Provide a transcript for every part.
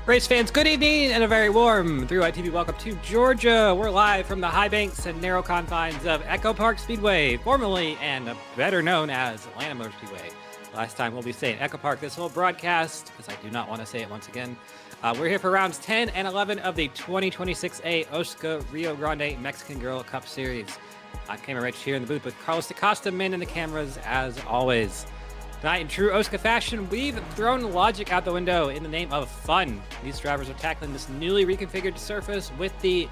Race fans, good evening and a very warm 3Y TV welcome to Georgia. We're live from the high banks and narrow confines of Echo Park Speedway, formerly and better known as Atlanta Motor Speedway. Last time we'll be saying Echo Park this whole broadcast, because I do not want to say it once again. We're here for rounds 10 and 11 of the 2026A OSCA Rio Grande Mexican Girl Cup Series. I'm Cameron Rich here in the booth with Carlos DaCosta, man in the cameras as always. Tonight, in true OSCA fashion, we've thrown logic out the window in the name of fun. These drivers are tackling this newly reconfigured surface with the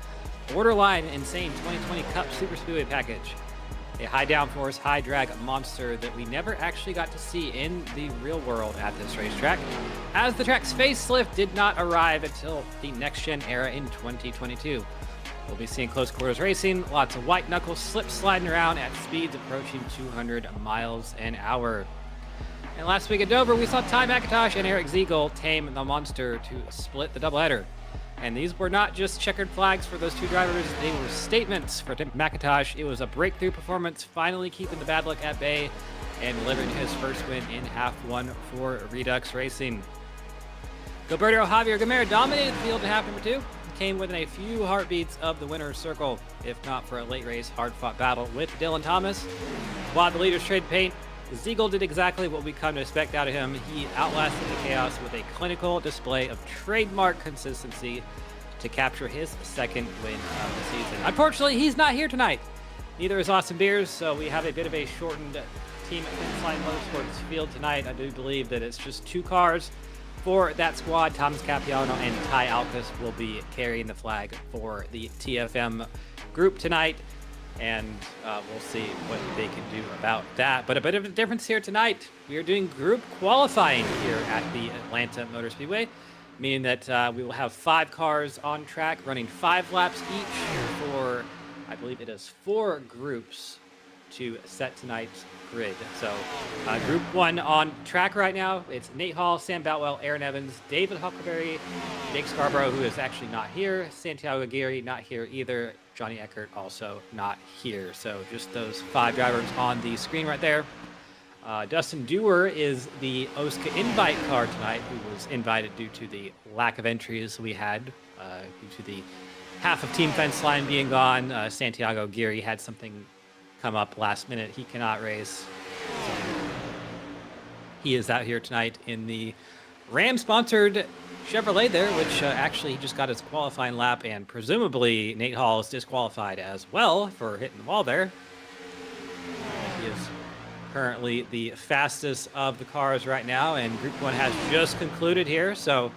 borderline insane 2020 Cup Super Speedway package. A high downforce, high drag monster that we never actually got to see in the real world at this racetrack, as the track's facelift did not arrive until the next-gen era in 2022. We'll be seeing close quarters racing, lots of white knuckle slip sliding around at speeds approaching 200 miles an hour. And last week at Dover, we saw Ty McIntosh and Eric Ziegel tame the monster to split the doubleheader. And these were not just checkered flags for those two drivers, they were statements for McIntosh. It was a breakthrough performance, finally keeping the bad luck at bay and delivering his first win in half one for Redux Racing. Gilberto Javier Gamera dominated the field in half number two, came within a few heartbeats of the winner's circle, if not for a late race hard-fought battle with Dylan Thomas. While the leaders traded paint, Ziegel did exactly what we come to expect out of him. He outlasted the chaos with a clinical display of trademark consistency to capture his second win of the season. Unfortunately, he's not here tonight. Neither is Austin Beers, so we have a bit of a shortened Team Fence Motorsports field tonight. I do believe that it's just two cars for that squad. Thomas Capiano and Ty Alcus will be carrying the flag for the TFM group tonight. And we'll see what they can do about that. But a bit of a difference here tonight. We are doing group qualifying here at the Atlanta Motor Speedway, meaning that we will have 5 cars on track running 5 laps each for, I believe it is 4 groups to set tonight's grid. So group 1 on track right now, it's Nate Hall, Sam Boutwell, Aaron Evans, David Huckleberry, Jake Scarborough, who is actually not here, Santiago Aguirre not here either, Johnny Eckert also not here. So just those 5 drivers on the screen right there. Dustin Dewar is the OSCA invite car tonight, who was invited due to the lack of entries we had due to the half of Team Fence Line being gone. Santiago Aguirre had something come up last minute. He cannot race. So he is out here tonight in the Ram-sponsored Chevrolet there, which actually just got his qualifying lap, and presumably Nate Hall is disqualified as well for hitting the wall there. He is currently the fastest of the cars right now, and Group 1 has just concluded here, so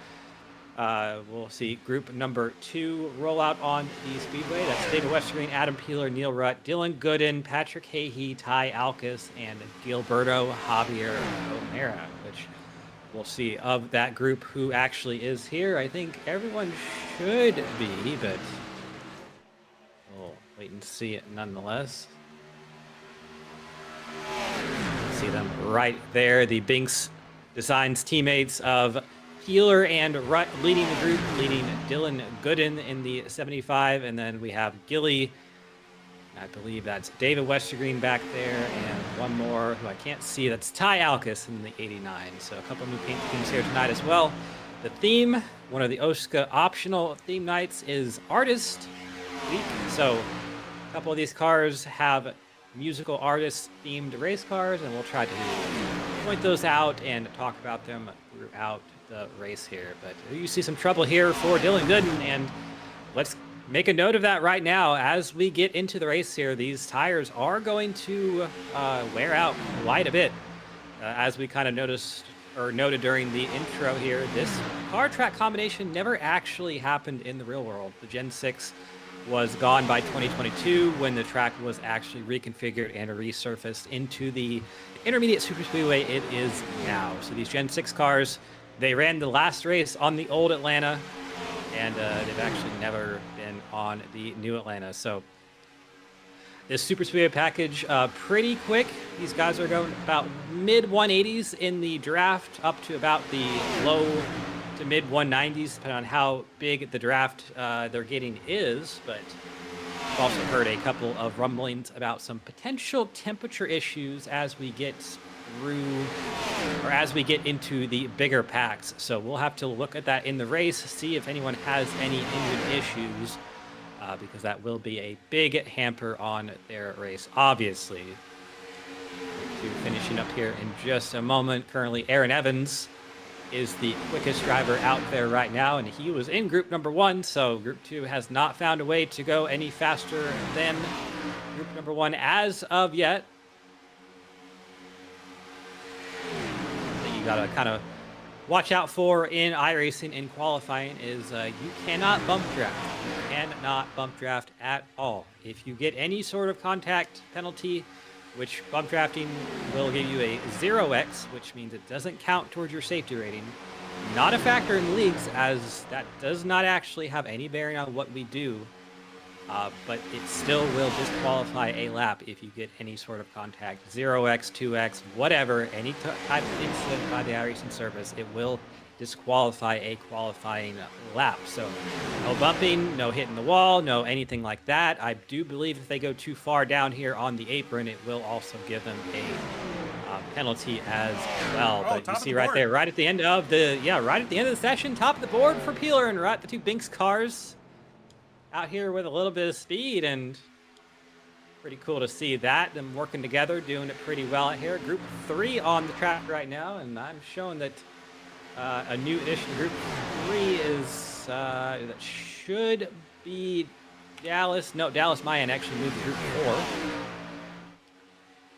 we'll see Group number 2 roll out on the speedway. That's David Westergreen, Adam Peeler, Neil Rutt, Dylan Gooden, Patrick Hahey, Ty Alcus, and Gilberto Javier O'Mara, which we'll see of that group who actually is here. I think everyone should be, but we'll wait and see it nonetheless. See them right there. The Binks Designs teammates of Peeler and Rutt leading the group, leading Dylan Gooden in the 75, and then we have Gilly. I believe that's David Westergreen back there, and one more who I can't see. That's Ty Alcus in the 89. So a couple new paint schemes here tonight as well. The theme, one of the OSCA optional theme nights, is Artist Week. So a couple of these cars have musical artist themed race cars, and we'll try to point those out and talk about them throughout the race here. But you see some trouble here for Dylan Gooden, and let's make a note of that right now. As we get into the race here, these tires are going to wear out quite a bit. As we kind of noticed or noted during the intro here, this car track combination never actually happened in the real world. The Gen 6 was gone by 2022 when the track was actually reconfigured and resurfaced into the intermediate super speedway it is now. So these Gen 6 cars, they ran the last race on the old Atlanta, and they've actually never been on the new Atlanta. So this super speedway package, pretty quick. These guys are going about mid 180s in the draft, up to about the low to mid 190s, depending on how big the draft they're getting is. But I've also heard a couple of rumblings about some potential temperature issues as we get through, or as we get into the bigger packs. So we'll have to look at that in the race, see if anyone has any engine issues, because that will be a big hamper on their race, obviously. Finishing up here in just a moment. Currently, Aaron Evans is the quickest driver out there right now, and he was in group number 1, so group 2 has not found a way to go any faster than group number 1 as of yet. That you gotta kind of watch out for in iRacing in qualifying is you cannot bump draft. You cannot bump draft at all. If you get any sort of contact penalty, which bump drafting will give you a 0x, which means it doesn't count towards your safety rating. Not a factor in the leagues, as that does not actually have any bearing on what we do, but it still will disqualify a lap if you get any sort of contact. 0x, 2x, whatever, any type of incident by the iRacing service, it will disqualify a qualifying lap. So no bumping, no hitting the wall, no anything like that. I do believe if they go too far down here on the apron, it will also give them a penalty as well. But you see right there, right at the end of the session, top of the board for Peeler, and right, the two Binks cars out here with a little bit of speed, and pretty cool to see that, them working together, doing it pretty well out here. Group 3 on the track right now, and I'm showing that a new addition to Group 3 is, that should be Dallas. No, Dallas Mayan actually moved to Group 4.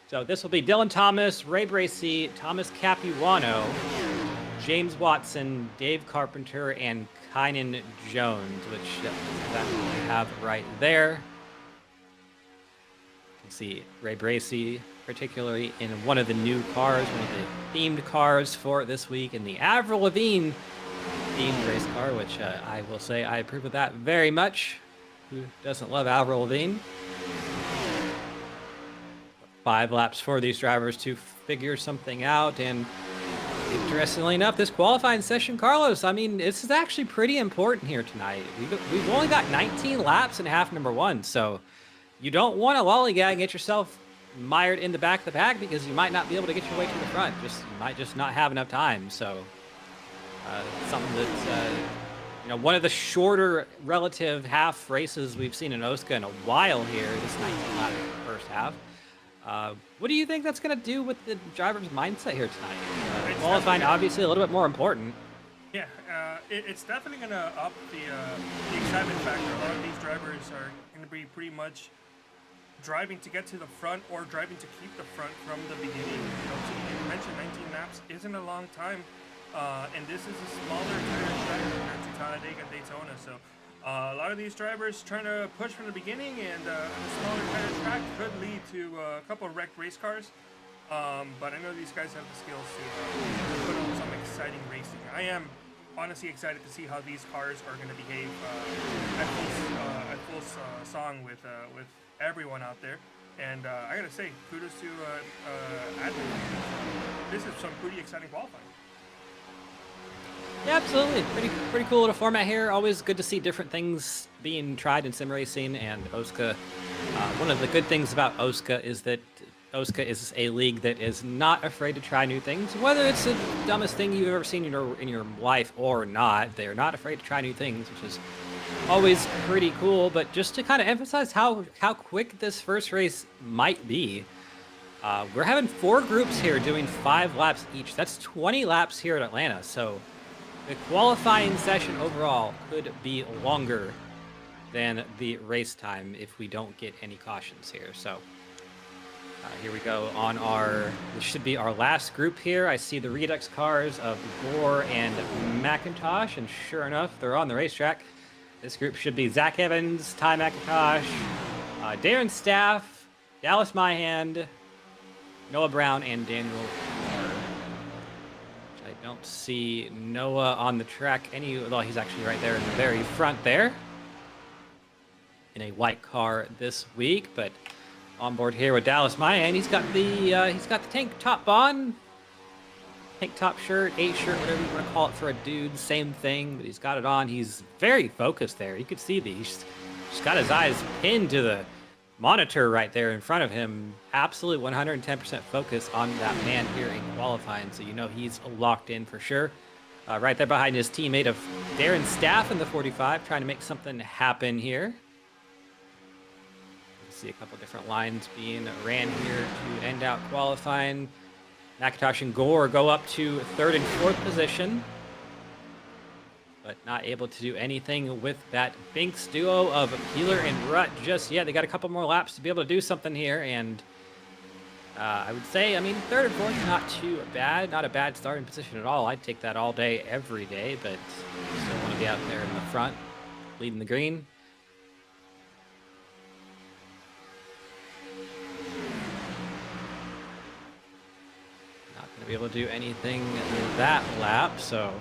So this will be Dylan Thomas, Ray Bracey, Thomas Capuano, James Watson, Dave Carpenter, and Kynan Jones, which that we have right there. You can see Ray Bracey, particularly in one of the new cars, one of the themed cars for this week, in the Avril Lavigne themed race car, which I will say I approve of that very much. Who doesn't love Avril Lavigne? 5 laps for these drivers to figure something out, and interestingly enough, this qualifying session, Carlos, I mean, this is actually pretty important here tonight. We've only got 19 laps in half number 1, so you don't want to lollygag and get yourself mired in the back of the pack, because you might not be able to get your way to the front. You might just not have enough time. So something that's one of the shorter relative half races we've seen in OSCA in a while here, this 19 lap first half. What do you think that's going to do with the driver's mindset here tonight? Qualifying obviously a little bit more important. Yeah, it's definitely going to up the excitement factor. A lot of these drivers are going to be pretty much driving to get to the front or driving to keep the front from the beginning. You mentioned 19 laps isn't a long time, and this is a smaller tire track compared to Talladega and Daytona. So a lot of these drivers trying to push from the beginning, and a smaller tire track could lead to a couple of wrecked race cars. But I know these guys have the skills to put on some exciting racing. I am honestly excited to see how these cars are going to behave at full song with everyone out there. And I gotta say, kudos to Admin. This is some pretty exciting qualifying. Yeah, absolutely. Pretty cool little format here. Always good to see different things being tried in sim racing and OSCA. One of the good things about OSCA is that OSCA is a league that is not afraid to try new things, whether it's the dumbest thing you've ever seen in your life or not. They're not afraid to try new things, which is always pretty cool. But just to kind of emphasize how quick this first race might be, we're having 4 groups here doing 5 laps each. That's 20 laps here at Atlanta. So the qualifying session overall could be longer than the race time if we don't get any cautions here. So here we go on this should be our last group here. I see the Redux cars of Gore and McIntosh, and sure enough, they're on the racetrack. This group should be Zach Evans, Ty McIntosh, Darren Staff, Dallas Myhand, Noah Brown, and Daniel Moore. I don't see Noah on the track well, he's actually right there in the very front there in a white car this week, but on board here with Dallas Mayan, he's got the tank top on, tank top shirt, 8 shirt, whatever you want to call it for a dude, same thing, but he's got it on. He's very focused there. You could see he's just got his eyes pinned to monitor right there in front of him, absolute 110% focus on that man here in qualifying. So you know he's locked in for sure. Right there behind his teammate of Darren Staff in the 45, trying to make something happen here. See a couple different lines being ran here to end out qualifying. McIntosh and Gore go up to 3rd and 4th position, but not able to do anything with that Binks duo of Peeler and Rutt just yet. They got a couple more laps to be able to do something here, and I would say, I mean, 3rd and 4th, not too bad. Not a bad starting position at all. I'd take that all day, every day, but still want to be out there in the front, leading the green. Not going to be able to do anything that lap, so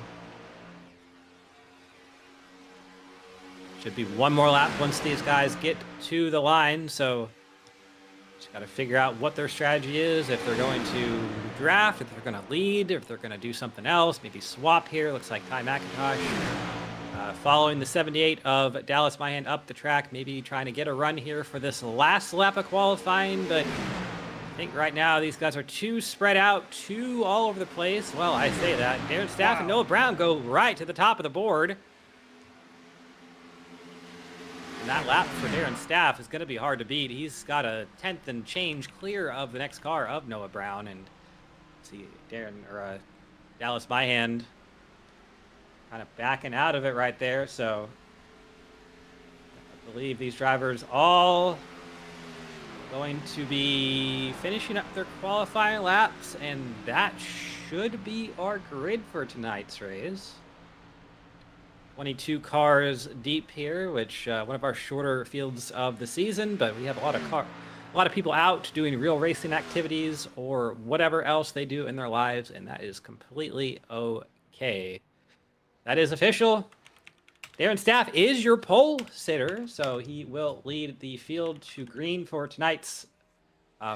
should be one more lap once these guys get to the line, so just got to figure out what their strategy is, if they're going to draft, if they're going to lead, if they're going to do something else, maybe swap here. Looks like Ty McIntosh following the 78 of Dallas Mahan up the track, maybe trying to get a run here for this last lap of qualifying, but I think right now these guys are too spread out, too all over the place. Well, I say that. Darren Staff and Noah Brown go right to the top of the board. And that lap for Darren Staff is going to be hard to beat. He's got a 10th and change clear of the next car of Noah Brown. And see Dallas Mahan kind of backing out of it right there. So I believe these drivers all going to be finishing up their qualifying laps, and that should be our grid for tonight's race. 22 cars deep here, which one of our shorter fields of the season, but we have a lot of people out doing real racing activities or whatever else they do in their lives, and that is completely okay. That is official. Darren Staff is your pole sitter, so he will lead the field to green for tonight's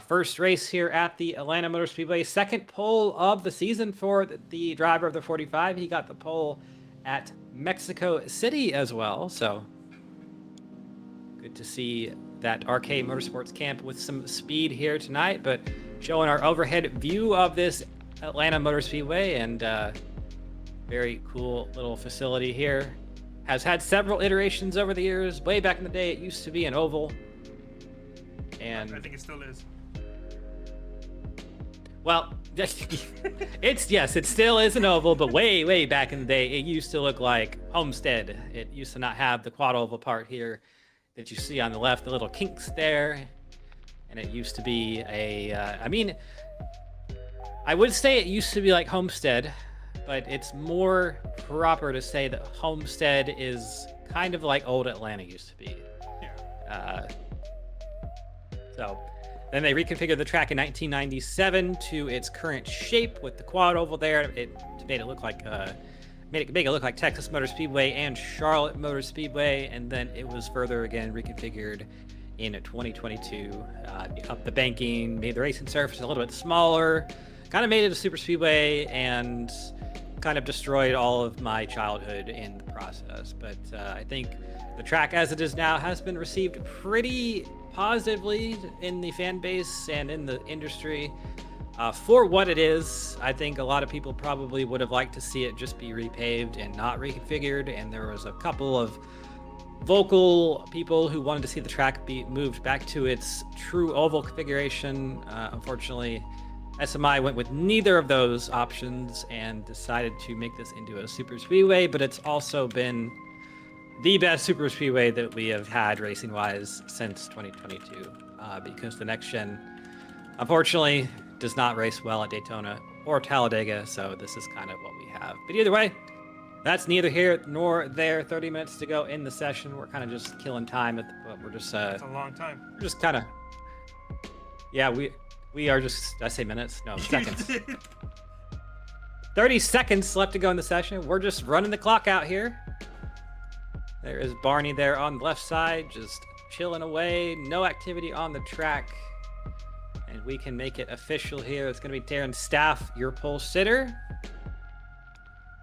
first race here at the Atlanta Motor Speedway. Second pole of the season for the driver of the 45. He got the pole at Mexico City as well, so good to see that RK Motorsports camp with some speed here tonight, but showing our overhead view of this Atlanta Motor Speedway, and very cool little facility here. Has had several iterations over the years. Way back in the day, it used to be an oval, and I think it still is. Well, it still is an oval, but way back in the day, it used to look like Homestead. It used to not have the quad oval part here that you see on the left, the little kinks there, and it used to be I mean, I would say it used to be like Homestead, but it's more proper to say that Homestead is kind of like old Atlanta used to be. Yeah. So then they reconfigured the track in 1997 to its current shape with the quad oval there. It made it look like make it look like Texas Motor Speedway and Charlotte Motor Speedway, and then it was further again reconfigured in 2022. Up the banking, made the racing surface a little bit smaller, kind of made it a super speedway, and kind of destroyed all of my childhood in the process. But I think the track as it is now has been received pretty positively in the fan base and in the industry for what it is. I think a lot of people probably would have liked to see it just be repaved and not reconfigured, and there was a couple of vocal people who wanted to see the track be moved back to its true oval configuration. Unfortunately, SMI went with neither of those options and decided to make this into a super speedway, but it's also been the best super speedway that we have had racing wise since 2022, because the next gen unfortunately does not race well at Daytona or Talladega, so this is kind of what we have. But either way, that's neither here nor there. 30 minutes to go in the session. We're kind of just killing time, but we're just It's a long time. we're just kind of, yeah, we are just, did I say minutes? No, seconds. 30 seconds left to go in the session. We're just running the clock out here. There is Barney there on the left side, just chilling away. No activity on the track. And we can make it official here. It's going to be Darren Staff, your pole sitter.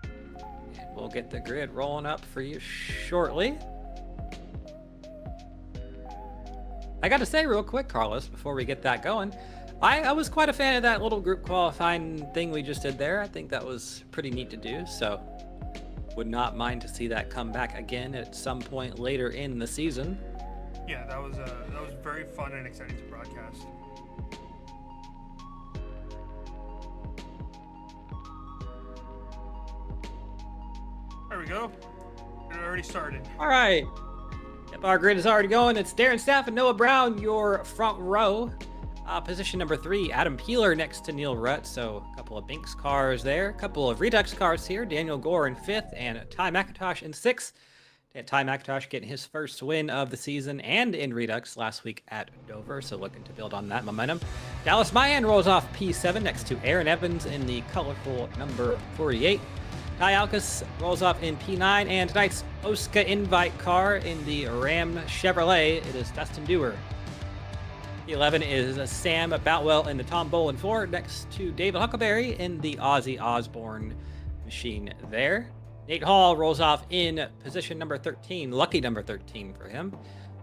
And we'll get the grid rolling up for you shortly. I got to say real quick, Carlos, before we get that going, I was quite a fan of that little group qualifying thing we just did there. I think that was pretty neat to do, so would not mind to see that come back again at some point later in the season. Yeah, that was very fun and exciting to broadcast. There we go. It already started. All right. Yep, our grid is already going. It's Darren Staff and Noah Brown, your front row. Position number 3, Adam Peeler next to Neil Rutt. So a couple of Binks cars there. A couple of Redux cars here. Daniel Gore in 5th and Ty McIntosh in 6th. Ty McIntosh getting his first win of the season and in Redux last week at Dover. So looking to build on that momentum. Dallas Mayan rolls off P7 next to Aaron Evans in the colorful number 48. Ty Alkus rolls off in P9, and tonight's OSCA invite car in the Ram Chevrolet, it is Dustin Dewar. P11 is Sam Boutwell in the Tom Bolin 4, next to David Huckleberry in the Ozzy Osbourne machine there. Nate Hall rolls off in position number 13, lucky number 13 for him,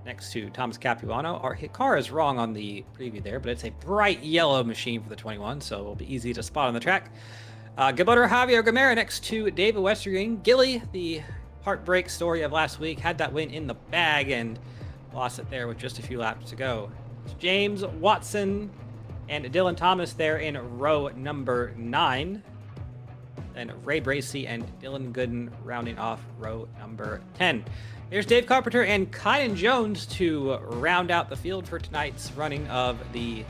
next to Thomas Capuano. Our car is wrong on the preview there, but it's a bright yellow machine for the 21, so it'll be easy to spot on the track. Gilberto Javier Gamera next to David Westergreen. Gilly, the heartbreak story of last week, had that win in the bag and lost it there with just a few laps to go. It's James Watson and Dylan Thomas there in row number 9. Then Ray Bracey and Dylan Gooden rounding off row number 10. Here's Dave Carpenter and Kynan Jones to round out the field for tonight's running of the...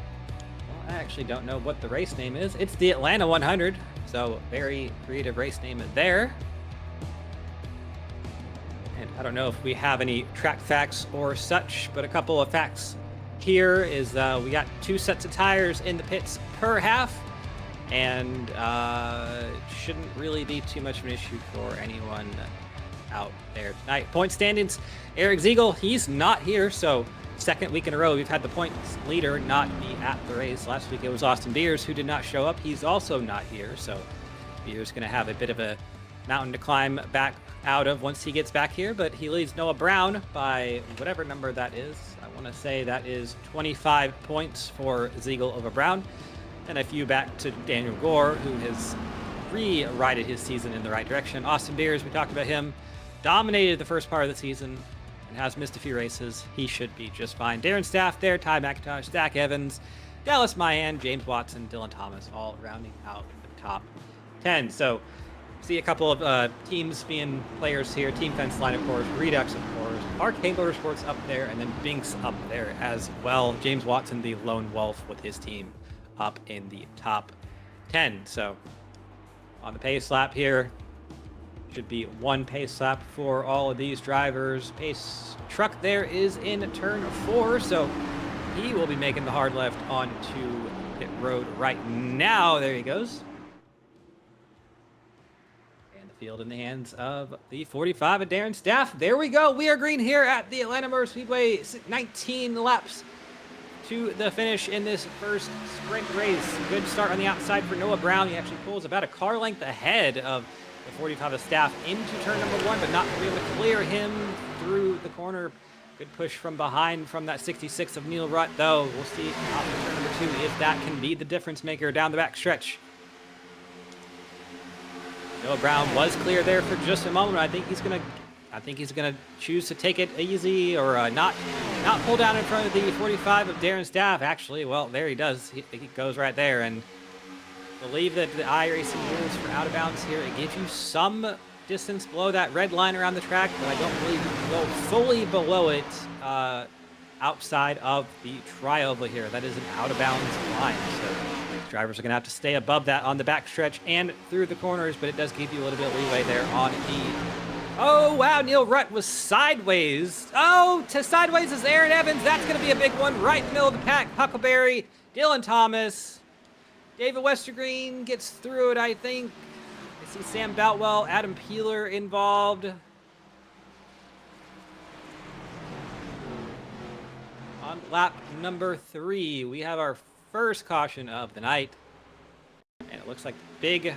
I actually don't know what the race name is. It's the Atlanta 100, so very creative race name there. And I don't know if we have any track facts or such, but a couple of facts here is we got 2 sets of tires in the pits per half, and shouldn't really be too much of an issue for anyone out there tonight. Point standings, Eric Ziegel, he's not here, so second week in a row we've had the points leader not be at the race. Last week it was Austin Beers who did not show up. He's also not here, so Beers going to have a bit of a mountain to climb back out of once he gets back here, but he leads Noah Brown by whatever number that is. I want to say that is 25 points for Ziegel over Brown, and a few back to Daniel Gore, who has re-righted his season in the right direction. Austin Beers, we talked about him, dominated the first part of the season and has missed a few races. He should be just fine. Darren Staff there, Ty McIntosh, Zach Evans, Dallas Mayan, James Watson, Dylan Thomas, all rounding out the top 10. So see a couple of teams being players here. Team Fence Line, of course, Redux, of course, Arcade Motorsports up there, and then Binks up there as well. James Watson, the lone wolf with his team up in the top 10. So on the pace lap here, should be 1 pace lap for all of these drivers. Pace truck there is in turn 4, so he will be making the hard left onto pit road right now. There he goes. And the field in the hands of the 45 of Darren Staff. There we go. We are green here at the Atlanta Motor Speedway. 19 laps to the finish in this first sprint race. Good start on the outside for Noah Brown. He actually pulls about a car length ahead of the 45 of Staff into turn number 1, but not able to clear him through the corner. Good push from behind from that 66 of Neil Rutt, though. We'll see out of turn number 2 if that can be the difference maker down the back stretch. Noah Brown was clear there for just a moment. I think he's gonna choose to take it easy or not pull down in front of the 45 of Darren Staff. Actually, well, there he does. He goes right there, and believe that the iRacing rules for out of bounds here, it gives you some distance below that red line around the track, but I don't believe you can go fully below it outside of the trioval here. That is an out of bounds line, so drivers are going to have to stay above that on the back stretch and through the corners, but it does give you a little bit of leeway there on the... Oh, wow, Neil Rutt was sideways. Oh, to sideways is Aaron Evans. That's going to be a big one right in the middle of the pack. Huckleberry, Dylan Thomas, David Westergreen gets through it, I think. I see Sam Boutwell, Adam Peeler involved. On lap number 3, we have our first caution of the night. And it looks like big...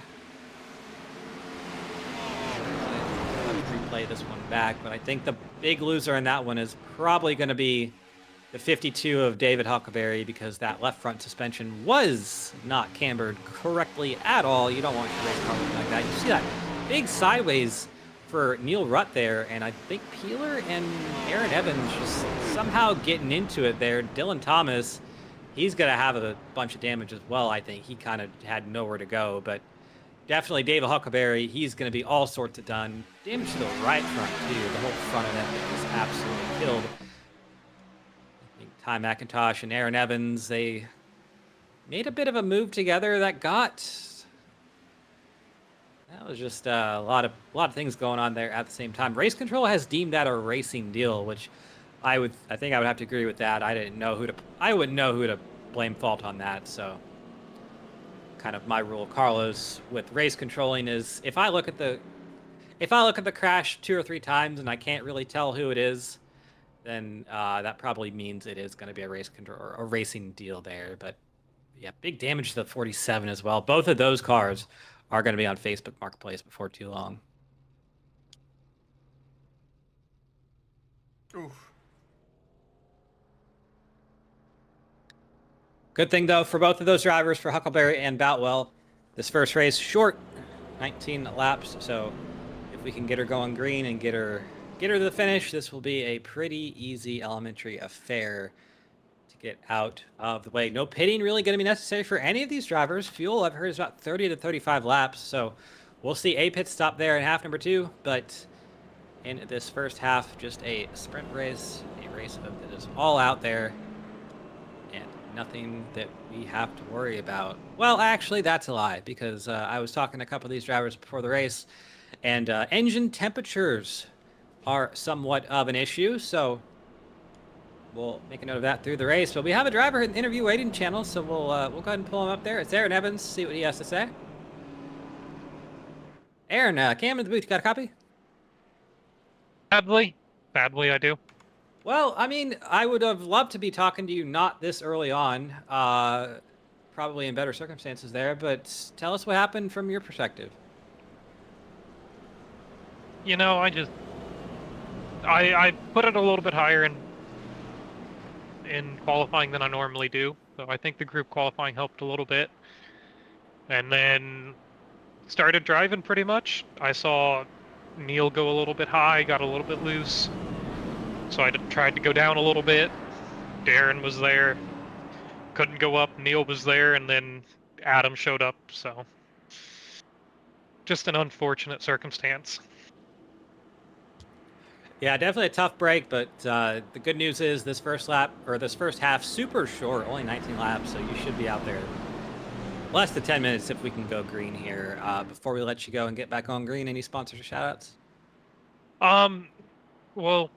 Let's replay this one back, but I think the big loser in that one is probably going to be the 52 of David Huckleberry because that left front suspension was not cambered correctly at all. You don't want to race car looking like that. You see that big sideways for Neil Rutt there, and I think Peeler and Aaron Evans just somehow getting into it there. Dylan Thomas, he's going to have a bunch of damage as well, I think. He kind of had nowhere to go, but definitely David Huckleberry, he's going to be all sorts of done. Damage to the right front, too. The whole front of that thing is absolutely killed. I think Ty McIntosh and Aaron Evans, they made a bit of a move together that was just a lot of things going on there at the same time. Race Control has deemed that a racing deal, which I think I would have to agree with that. I wouldn't know who to blame fault on that. So kind of my rule, Carlos, with race controlling is if I look at the crash 2 or 3 times and I can't really tell who it is, then that probably means it is going to be a race control or a racing deal there. But yeah, big damage to the 47 as well. Both of those cars are going to be on Facebook Marketplace before too long. Oof. Good thing, though, for both of those drivers, for Huckleberry and Boutwell, this first race short, 19 laps. So if we can get her going green and get her to the finish, this will be a pretty easy elementary affair to get out of the way. No pitting really going to be necessary for any of these drivers. Fuel, I've heard, is about 30 to 35 laps. So we'll see a pit stop there in half number 2. But in this first half, just a sprint race, a race that is all out there. Nothing that we have to worry about. Well, actually, that's a lie, because I was talking to a couple of these drivers before the race, and engine temperatures are somewhat of an issue, so we'll make a note of that through the race. But we have a driver in the interview waiting channel, so we'll go ahead and pull him up there. It's Aaron Evans. See what he has to say. Aaron, Cam in the booth, you got a copy? Badly, I do. Well, I mean, I would have loved to be talking to you not this early on, probably in better circumstances there, but tell us what happened from your perspective. You know, I put it a little bit higher in qualifying than I normally do, so I think the group qualifying helped a little bit. And then started driving pretty much. I saw Neil go a little bit high, got a little bit loose. So I tried to go down a little bit. Darren was there. Couldn't go up. Neil was there, and then Adam showed up. So just an unfortunate circumstance. Yeah, definitely a tough break, but the good news is this first half, super short, only 19 laps, so you should be out there less than 10 minutes if we can go green here. Before we let you go and get back on green, any sponsors or shout-outs? Well,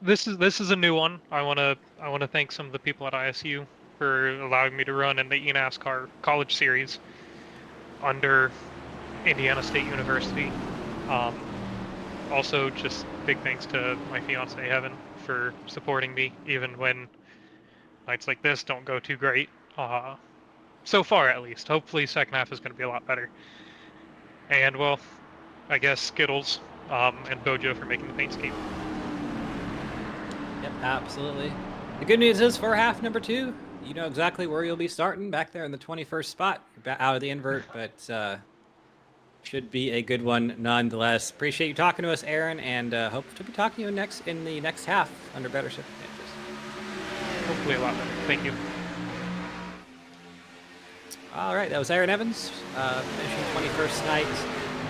this is a new one. I want to thank some of the people at ISU for allowing me to run in the eNASCAR College Series under Indiana State University. Also, just big thanks to my fiance Heaven for supporting me even when nights like this don't go too great. So far, at least. Hopefully, second half is going to be a lot better. And well, I guess Skittles and Bojo for making the paint scheme. Yep, absolutely. The good news is for half number 2, you know exactly where you'll be starting, back there in the 21st spot, out of the invert, but should be a good one nonetheless. Appreciate you talking to us, Aaron, and hope to be talking to you in the next half under better circumstances. Hopefully a lot better. Thank you. All right, that was Aaron Evans, finishing 21st night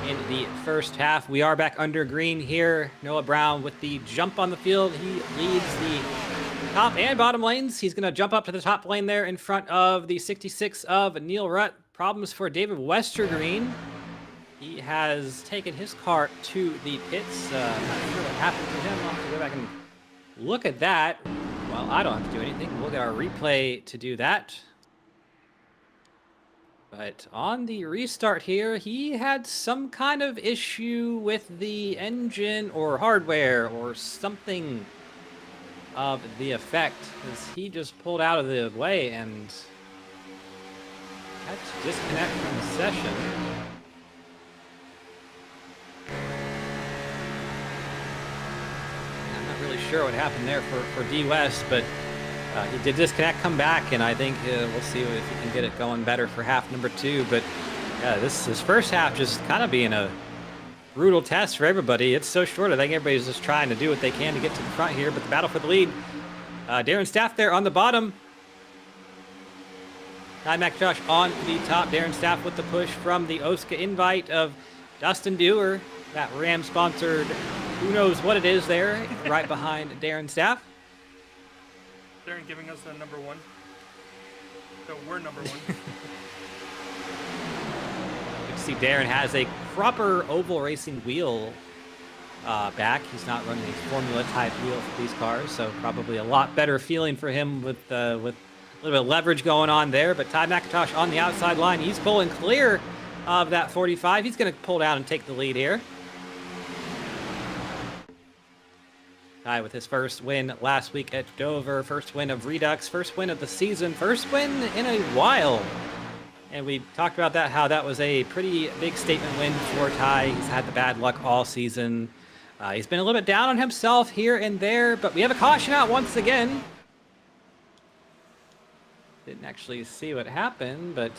in the first half. We are back under green here. Noah Brown with the jump on the field. He leads the top and bottom lanes. He's going to jump up to the top lane there in front of the 66 of Neil Rutt. Problems for David Westergreen. He has taken his car to the pits. Not sure what happened to him. I'll have to go back and look at that. Well, I don't have to do anything. We'll get our replay to do that. But on the restart here, he had some kind of issue with the engine or hardware or something of the effect, as he just pulled out of the way and had to disconnect from the session. I'm not really sure what happened there for D West, but He did disconnect, come back, and I think we'll see if he can get it going better for half number 2. But yeah, this first half just kind of being a brutal test for everybody. It's so short. I think everybody's just trying to do what they can to get to the front here. But the battle for the lead, Darren Staff there on the bottom. Ty McIntosh on the top. Darren Staff with the push from the OSCA invite of Dustin Dewar. That Ram-sponsored, who knows what it is there, right behind Darren Staff. Darren giving us the number 1. So we're number 1. You can see Darren has a proper oval racing wheel back. He's not running a formula type wheel for these cars, so probably a lot better feeling for him with a little bit of leverage going on there. But Ty McIntosh on the outside line, he's pulling clear of that 45. He's going to pull down and take the lead here. Ty with his first win last week at Dover, first win of Redux, first win of the season, first win in a while. And we talked about that, how that was a pretty big statement win for Ty. He's had the bad luck all season. He's been a little bit down on himself here and there, but we have a caution out once again. Didn't actually see what happened, but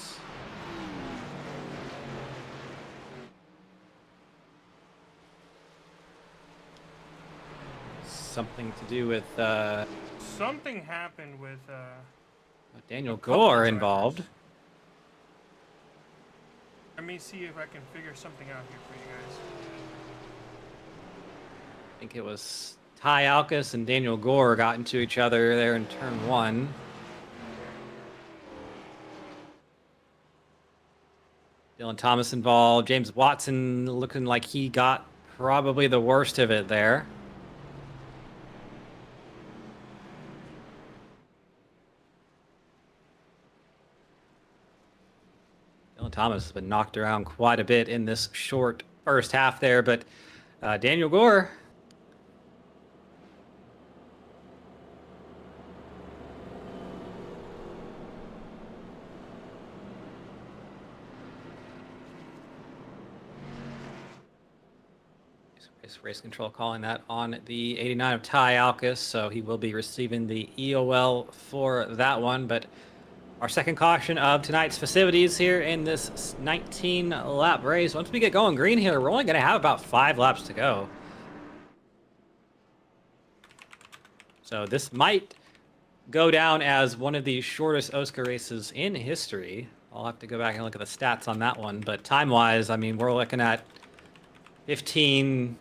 something to do with Something happened with Daniel Gore involved. Let me see if I can figure something out here for you guys. I think it was Ty Alkus and Daniel Gore got into each other there in turn 1. Dylan Thomas involved. James Watson looking like he got probably the worst of it there. Dylan Thomas has been knocked around quite a bit in this short first half there, but Daniel Gore. Race control calling that on the 89 of Ty Alkus, so he will be receiving the EOL for that one. But our second caution of tonight's festivities here in this 19-lap race. Once we get going green here, we're only going to have about 5 laps to go. So this might go down as one of the shortest OSCA races in history. I'll have to go back and look at the stats on that one. But time-wise, I mean, we're looking at 15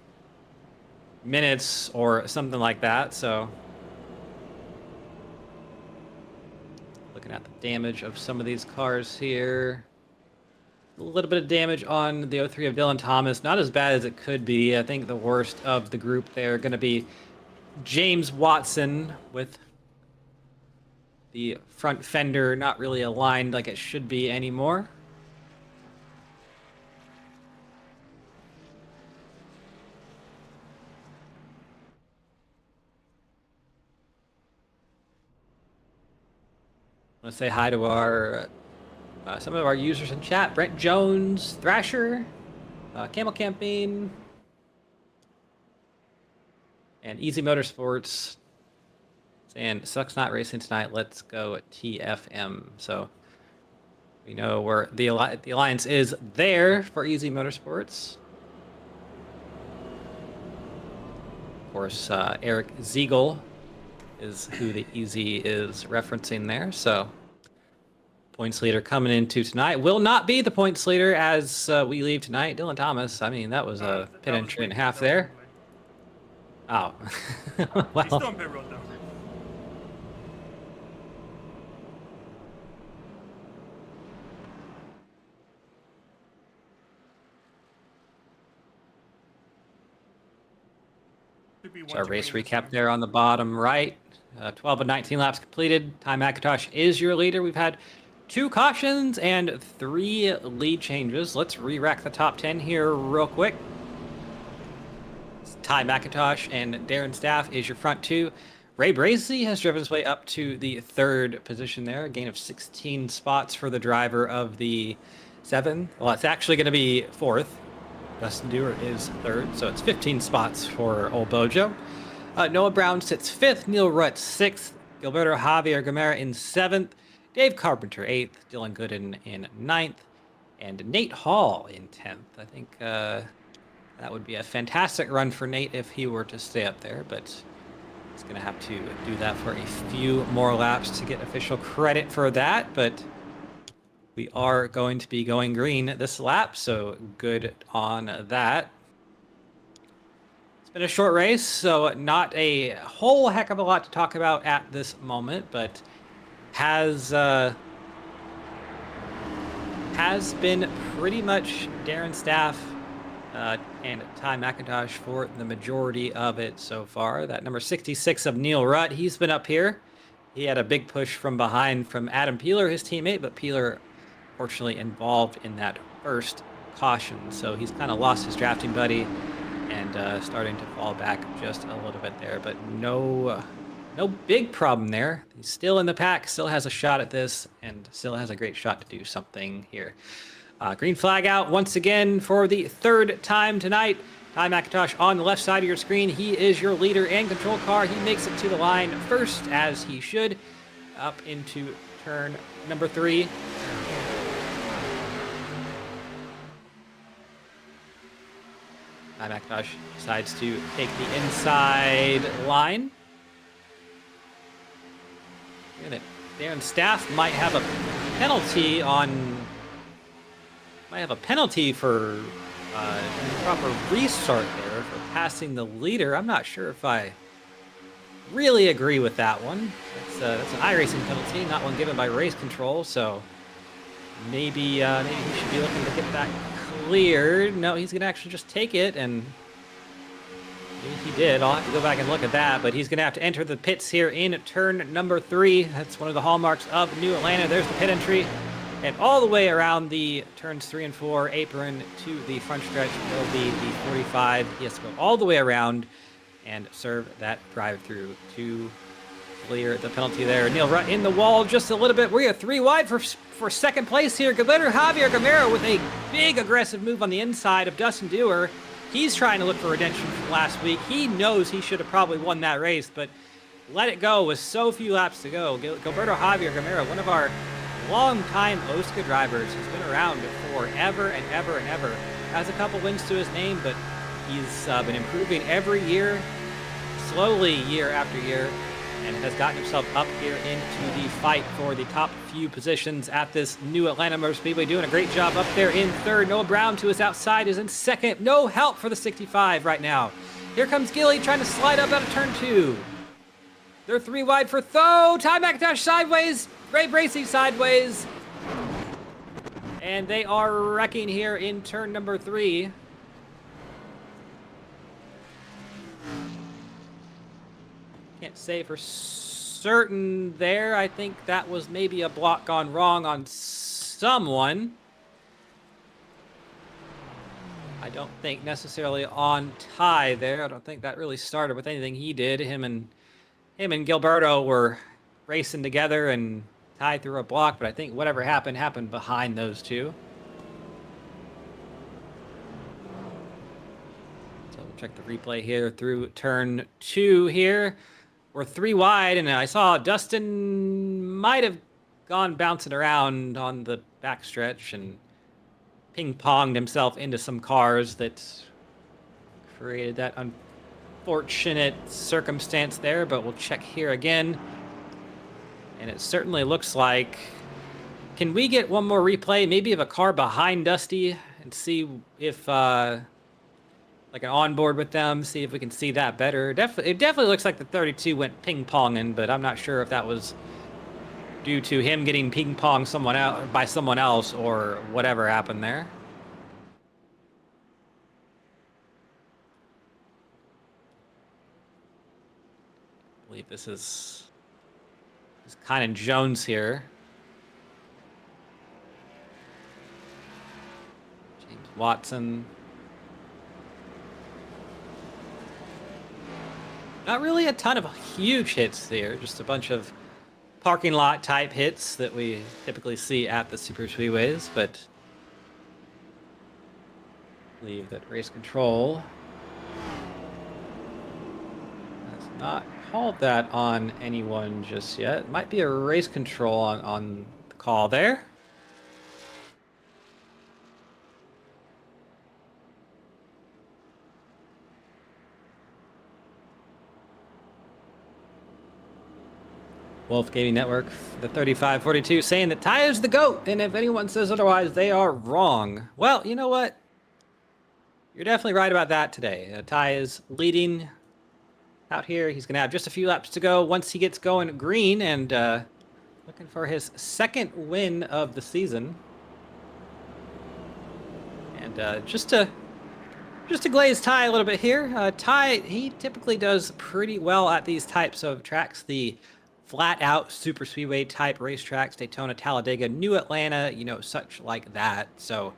minutes or something like that. So looking at the damage of some of these cars here, a little bit of damage on the 03 of Dylan Thomas, not as bad as it could be. I think the worst of the group there going to be James Watson with the front fender not really aligned like it should be anymore. I want to say hi to our some of our users in chat: Brent Jones, Thrasher, Camel Camping, and Easy Motorsports. And sucks not racing tonight. Let's go at TFM. So we know where the alliance is there for Easy Motorsports. Of course, Eric Ziegel is who the Easy is referencing there. So points leader coming into tonight will not be the points leader as we leave tonight. Dylan Thomas, I mean, that was a pit entry and a half there. Oh. Well. He's still on pit road though. So our race recap there on the bottom right. 12 of 19 laps completed. Ty McIntosh is your leader. We've had 2 cautions and 3 lead changes. Let's re-rack the top 10 here real quick. Ty McIntosh and Darren Staff is your front 2. Ray Bracy has driven his way up to the 3rd position there. A gain of 16 spots for the driver of the 7. Well, it's actually going to be 4th. Dustin Dewar is 3rd, so it's 15 spots for old Bojo. Noah Brown sits 5th, Neil Rutt 6th, Gilberto Javier Gamera in 7th, Dave Carpenter 8th, Dylan Gooden in 9th, and Nate Hall in 10th. I think that would be a fantastic run for Nate if he were to stay up there, but he's going to have to do that for a few more laps to get official credit for that. But we are going to be going green this lap, so good on that. It's been a short race, so not a whole heck of a lot to talk about at this moment, but has been pretty much Darren Staff and Ty McIntosh for the majority of it so far. That number 66 of Neil Rutt, he's been up here. He had a big push from behind from Adam Peeler, his teammate, but Peeler fortunately involved in that first caution, so he's kind of lost his drafting buddy and starting to fall back just a little bit there, but no big problem there. He's still in the pack, still has a shot at this, and still has a great shot to do something here. Green flag out once again for the 3rd time tonight. Ty McIntosh on the left side of your screen. He is your leader and control car. He makes it to the line first, as he should, up into turn number 3. Ty McIntosh decides to take the inside line. Darren Staff might have a penalty for improper restart there for passing the leader. I'm not sure if I really agree with that one. That's an iRacing penalty, not one given by race control. So maybe he should be looking to get that cleared. No, he's gonna actually just take it, and maybe he did. I'll have to go back and look at that, but he's gonna have to enter the pits here in turn number 3. That's one of the hallmarks of New Atlanta. There's the pit entry, and all the way around the turns 3 and 4 apron to the front stretch will be the 45. He has to go all the way around and serve that drive-through to clear the penalty there. Neil Rutt in the wall just a little bit. We are 3 wide for 2nd place here. Gilberto Javier Gamera with a big aggressive move on the inside of Dustin Dewar. He's trying to look for redemption from last week. He knows he should have probably won that race, but let it go with so few laps to go. Gilberto Javier Gamera, one of our long-time OSCA drivers, has been around forever and ever and ever. Has a couple wins to his name, but he's been improving every year, slowly year after year, and has gotten himself up here into the fight for the top few positions at this New Atlanta Motor Speedway. Doing a great job up there in 3rd. Noah Brown to his outside is in 2nd. No help for the 65 right now. Here comes Gilly trying to slide up out of turn 2. They're 3 wide for Tho. Ty McIntosh sideways. Ray Bracey sideways. And they are wrecking here in turn number 3. Can't say for certain there. I think that was maybe a block gone wrong on someone. I don't think necessarily on Ty there. I don't think that really started with anything he did. Him and Gilberto were racing together and Ty threw a block, but I think whatever happened behind those two. So we'll check the replay here through turn 2 here. We're 3 wide, and I saw Dustin might have gone bouncing around on the backstretch and ping-ponged himself into some cars that created that unfortunate circumstance there, but we'll check here again. And it certainly looks like... Can we get one more replay, maybe of a car behind Dusty, and see if... like an onboard with them, see if we can see that better. It definitely looks like the 32 went ping-ponging, but I'm not sure if that was due to him getting ping-ponged by someone else or whatever happened there. I believe this is Kynan Jones here. James Watson. Not really a ton of huge hits there, just a bunch of parking lot type hits that we typically see at the super speedways, but I believe that race control has not called that on anyone just yet. Might be a race control on the call there. Wolf Gaming Network, the 3542, saying that Ty is the GOAT, and if anyone says otherwise, they are wrong. Well, you know what? You're definitely right about that today. Ty is leading out here. He's going to have just a few laps to go once he gets going green, and looking for his second win of the season. And just to glaze Ty a little bit here, Ty, he typically does pretty well at these types of tracks. The flat-out super speedway type racetracks, Daytona, Talladega, New Atlanta, you know, such like that. So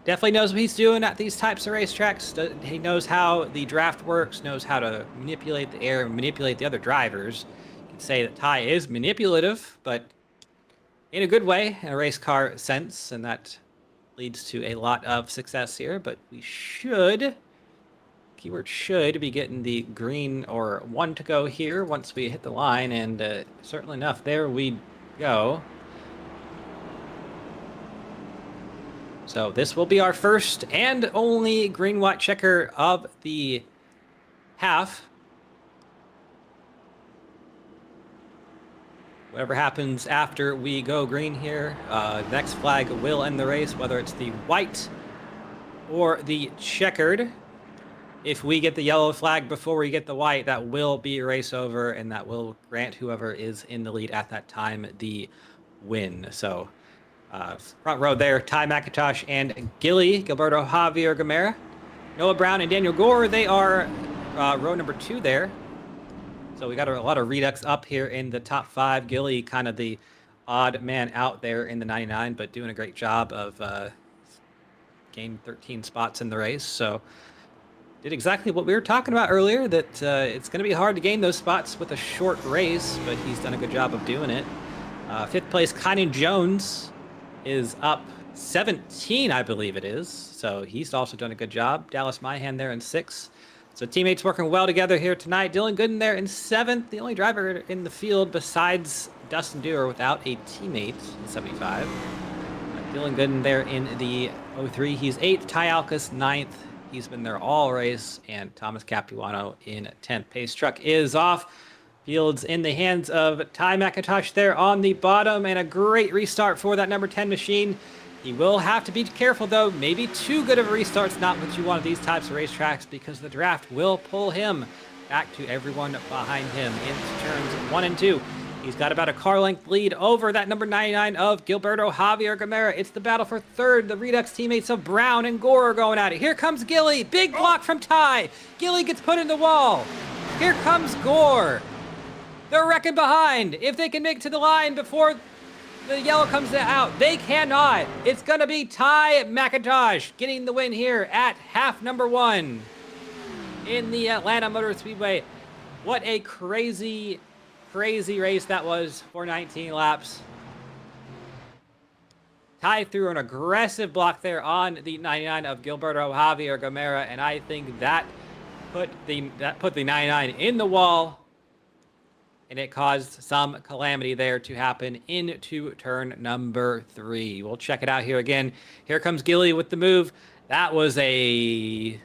definitely knows what he's doing at these types of racetracks. He knows how the draft works, knows how to manipulate the air, manipulate the other drivers. You can say that Ty is manipulative, but in a good way, in a race car sense, and that leads to a lot of success here. But we should, keyword should, be getting the green or one to go here once we hit the line, and certainly enough, there we go. So this will be our first and only green-white checker of the half. Whatever happens after we go green here, next flag will end the race, whether it's the white or the checkered. If we get the yellow flag before we get the white, that will be a race over, and that will grant whoever is in the lead at that time the win. So front row there, Ty McIntosh and Gilberto Javier Gamera. Noah Brown and Daniel Gore, they are row number 2 there. So we got a lot of redux up here in the top 5. Gilly, kind of the odd man out there in the 99, but doing a great job of gaining 13 spots in the race. So did exactly what we were talking about earlier, that it's going to be hard to gain those spots with a short race, but he's done a good job of doing it. 5th place, Kynan Jones is up 17, I believe it is. So he's also done a good job. Dallas Myhan there in 6th. So teammates working well together here tonight. Dylan Gooden there in 7th, the only driver in the field besides Dustin Dewar without a teammate in 75. Dylan Gooden there in the 03. He's 8th. Ty Alcas 9th. He's been there all race. And Thomas Capuano in 10th. Pace truck is off. Fields in the hands of Ty McIntosh there on the bottom. And a great restart for that number 10 machine. He will have to be careful, though. Maybe too good of a restart's not what you want at these types of racetracks, because the draft will pull him back to everyone behind him into turns 1 and 2. He's got about a car length lead over that number 99 of Gilberto Javier Gamera. It's the battle for 3rd. The Redux teammates of Brown and Gore are going at it. Here comes Gilly. Big block from Ty. Gilly gets put in the wall. Here comes Gore. They're wrecking behind. If they can make it to the line before the yellow comes out, they cannot. It's going to be Ty McIntosh getting the win here at half number 1 in the Atlanta Motor Speedway. What a crazy, crazy race that was for 19 laps. Ty threw an aggressive block there on the 99 of Gilberto Javier Gamera, and I think that put the 99 in the wall. And it caused some calamity there to happen into turn number 3. We'll check it out here again. Here comes Gilly with the move. That was a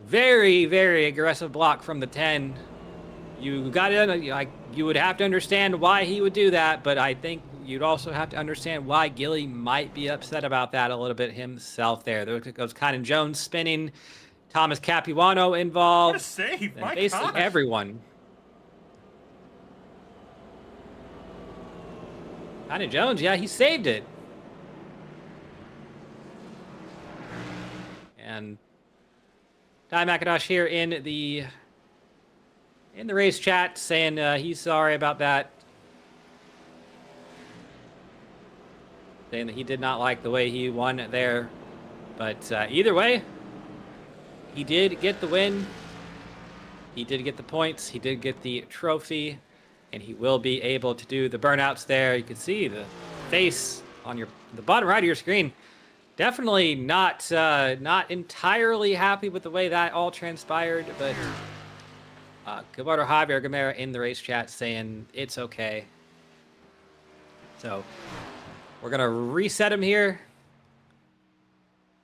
very, very aggressive block from the 10. You would have to understand why he would do that, but I think you'd also have to understand why Gilly might be upset about that a little bit himself there. There goes Kynan Jones spinning, Thomas Capuano involved. What a save! My basically gosh. Everyone. Kynan Jones, yeah, he saved it. And Ty McIntosh here in the race chat saying he's sorry about that. Saying that he did not like the way he won there. But either way, he did get the win. He did get the points. He did get the trophy. And he will be able to do the burnouts there. You can see the face on the bottom right of your screen. Definitely not entirely happy with the way that all transpired, but Gilberto Javier Gamera in the race chat saying it's okay. So we're going to reset him here.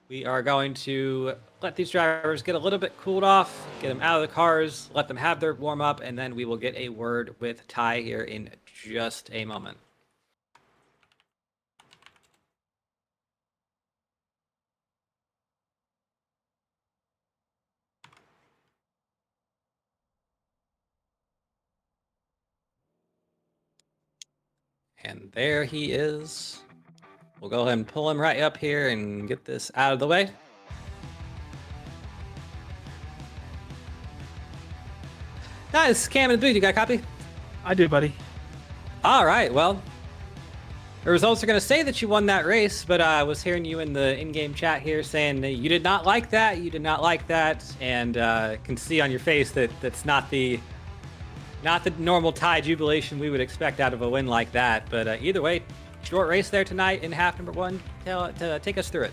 We are going to let these drivers get a little bit cooled off, get them out of the cars, let them have their warm up, and then we will get a word with Ty here in just a moment. And there he is. We'll go ahead and pull him right up here and get this out of the way. Nice, Cam in the booth. You got a copy? I do, buddy. All right, well, the results are going to say that you won that race, but I was hearing you in the in-game chat here saying that you did not like that, and can see on your face that that's not the normal Ty jubilation we would expect out of a win like that. But either way, short race there tonight in half number one. Take us through it.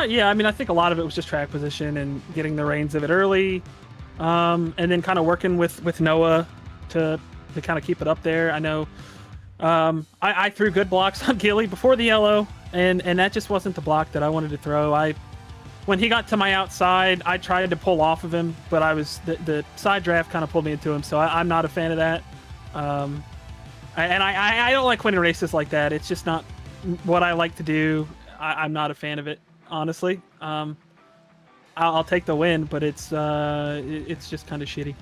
Yeah, I mean, I think a lot of it was just track position and getting the reins of it early, and then kind of working with Noah to kind of keep it up there. I know I threw good blocks on Gilly before the yellow, and that just wasn't the block that I wanted to throw. When he got to my outside, I tried to pull off of him, but the side draft kind of pulled me into him, so I'm not a fan of that. I don't like winning races like that. It's just not what I like to do. I'm not a fan of it, honestly. I'll take the win, but it's just kind of shitty.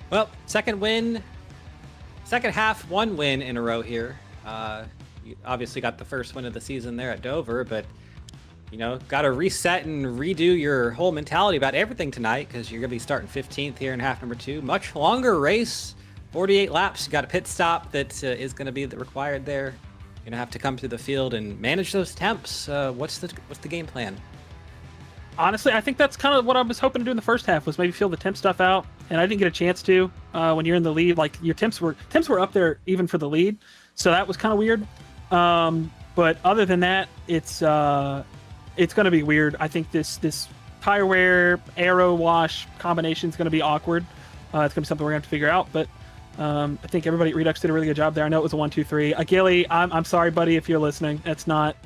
Well, second half, one win in a row here. You obviously got the first win of the season there at Dover, but got to reset and redo your whole mentality about everything tonight, because you're going to be starting 15th here in half number two. Much longer race, 48 laps. You got a pit stop that is going to be required there. You're going to have to come through the field and manage those temps. What's the game plan? Honestly, I think that's kind of what I was hoping to do in the first half, was maybe feel the temp stuff out, and I didn't get a chance to. When you're in the lead, like your temps were up there even for the lead, so that was kind of weird. But other than that, it's going to be weird. I think this tire wear aero wash combination is going to be awkward. It's going to be something we're going to have to figure out. But I think everybody at Redux did a really good job there. I know it was a 1-2-3. Gilly, I'm sorry, buddy, if you're listening. That's not.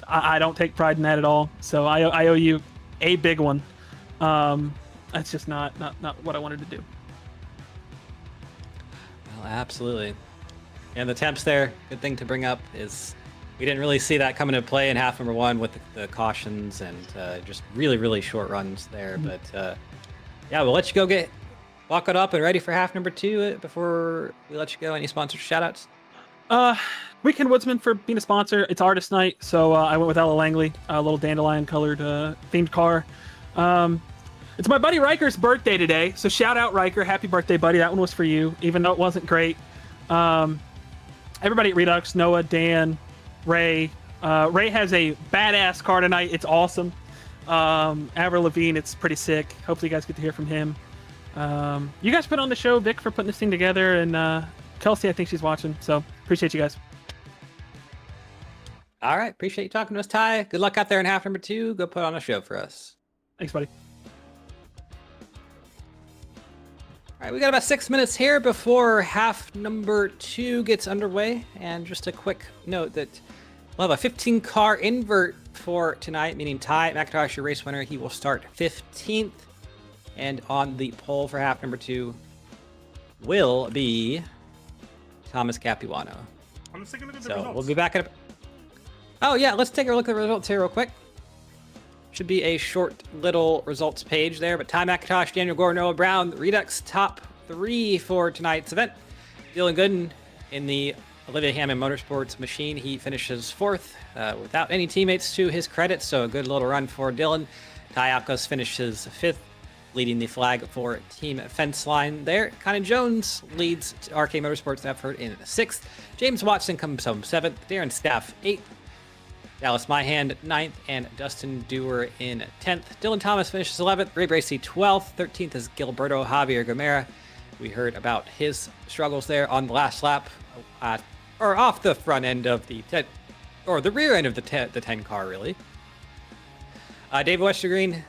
I don't take pride in that at all. So I owe you a big one. That's just not what I wanted to do. Well, absolutely. And the temps there, good thing to bring up is we didn't really see that come into play in half number one with the cautions and just really, really short runs there. Mm-hmm. But yeah, we'll let you go get walk it up and ready for half number two. Before we let you go, any sponsor shout outs? Weekend Woodsman for being a sponsor. It's artist night, so I went with Ella Langley, a little dandelion colored themed car. It's my buddy Riker's birthday today, so shout out Riker, happy birthday, buddy. That one was for you, even though it wasn't great. Everybody at Redux, Noah, Dan, Ray. Ray has a badass car tonight. It's awesome. Avril Lavigne, it's pretty sick. Hopefully you guys get to hear from him. You guys put on the show, Vic, for putting this thing together, and Kelsey, I think she's watching, so appreciate you guys. All right, appreciate you talking to us, Ty. Good luck out there in half number two. Go put on a show for us. Thanks, buddy. All right, we got about 6 minutes here before half number two gets underway. And just a quick note that we'll have a 15-car invert for tonight, meaning Ty McIntosh, your race winner. He will start 15th. And on the pole for half number two will be Thomas Capuano. I'm just taking a look at the So results. we'll be back at. Oh yeah, let's take a look at the results here real quick. Should be a short little results page there, but Ty McIntosh, Daniel Gore, Noah Brown, Redux top three for tonight's event. Dylan Gooden in the Olivia Hammond Motorsports machine. He finishes fourth without any teammates to his credit, so a good little run for Dylan. Ty Apkos finishes fifth, leading the flag for Team Fence Line there. Conan Jones leads RK Motorsports effort in sixth. James Watson comes home seventh. Darren Staff eighth. Dallas Myhand 9th, and Dustin Dewar in 10th. Dylan Thomas finishes 11th. Ray Bracey 12th. 13th is Gilberto Javier Gamera. We heard about his struggles there on the last lap, or off the front end of the or the rear end of the 10 car, really. David Westergreen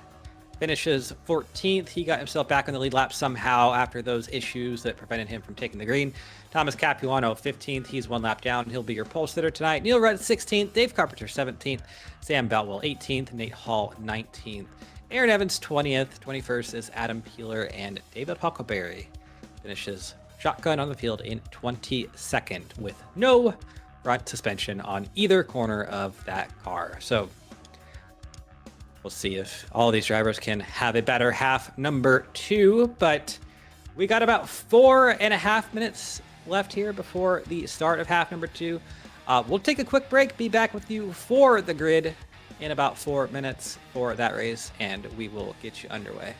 finishes 14th. He got himself back on the lead lap somehow after those issues that prevented him from taking the green. Thomas Capuano 15th. He's 1 lap down. He'll be your pole sitter tonight. Neil Rudd 16th. Dave Carpenter 17th. Sam Beltwell 18th. Nate Hall 19th. Aaron Evans 20th. 21st is Adam Peeler, and David Huckleberry finishes shotgun on the field in 22nd with no front suspension on either corner of that car. So we'll see if all of these drivers can have a better half number 2, but we got about 4.5 minutes left here before the start of half number 2. We'll take a quick break, be back with you for the grid in about 4 minutes for that race, and we will get you underway.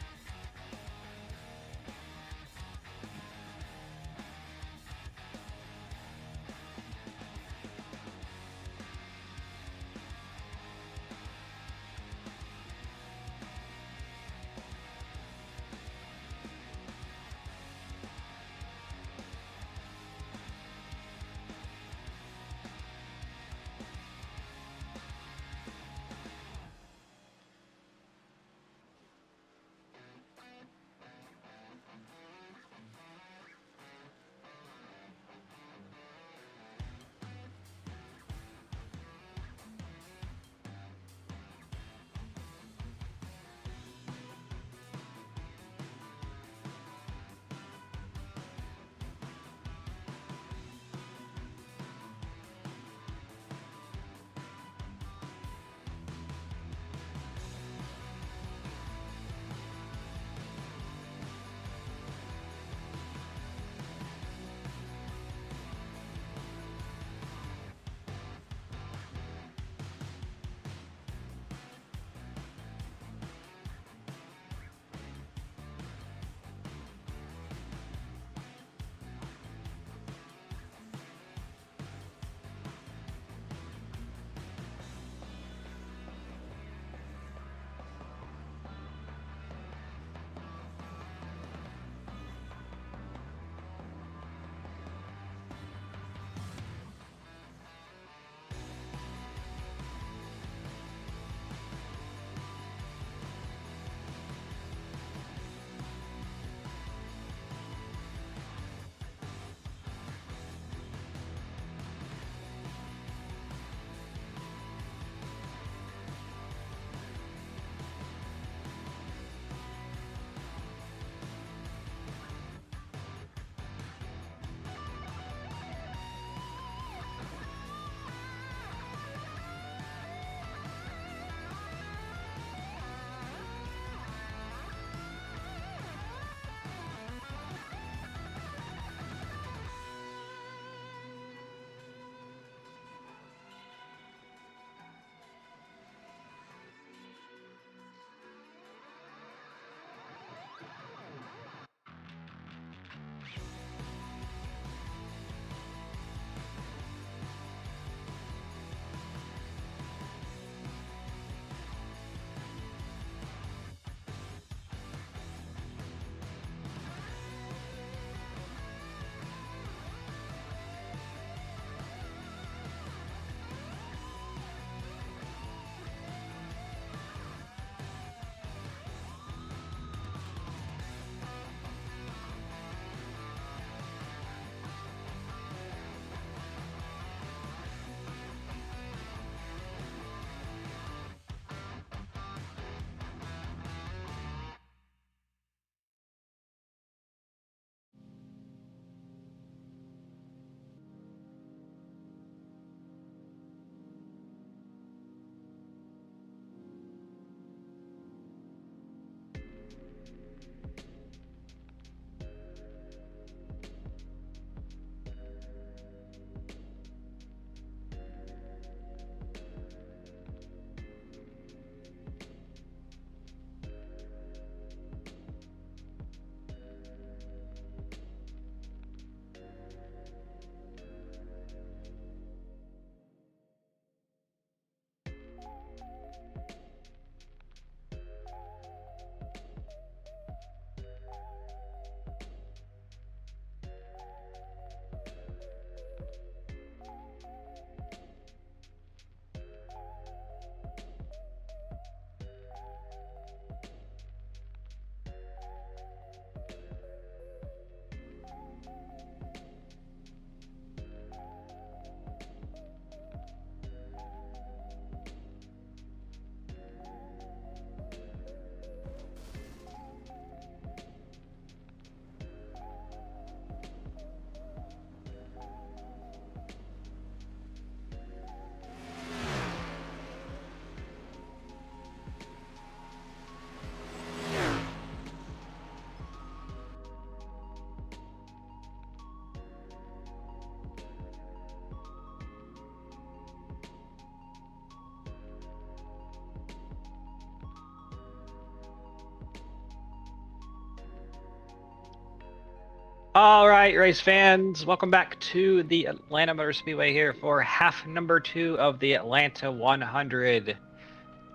All right, race fans, welcome back to the Atlanta Motor Speedway here for half number 2 of the Atlanta 100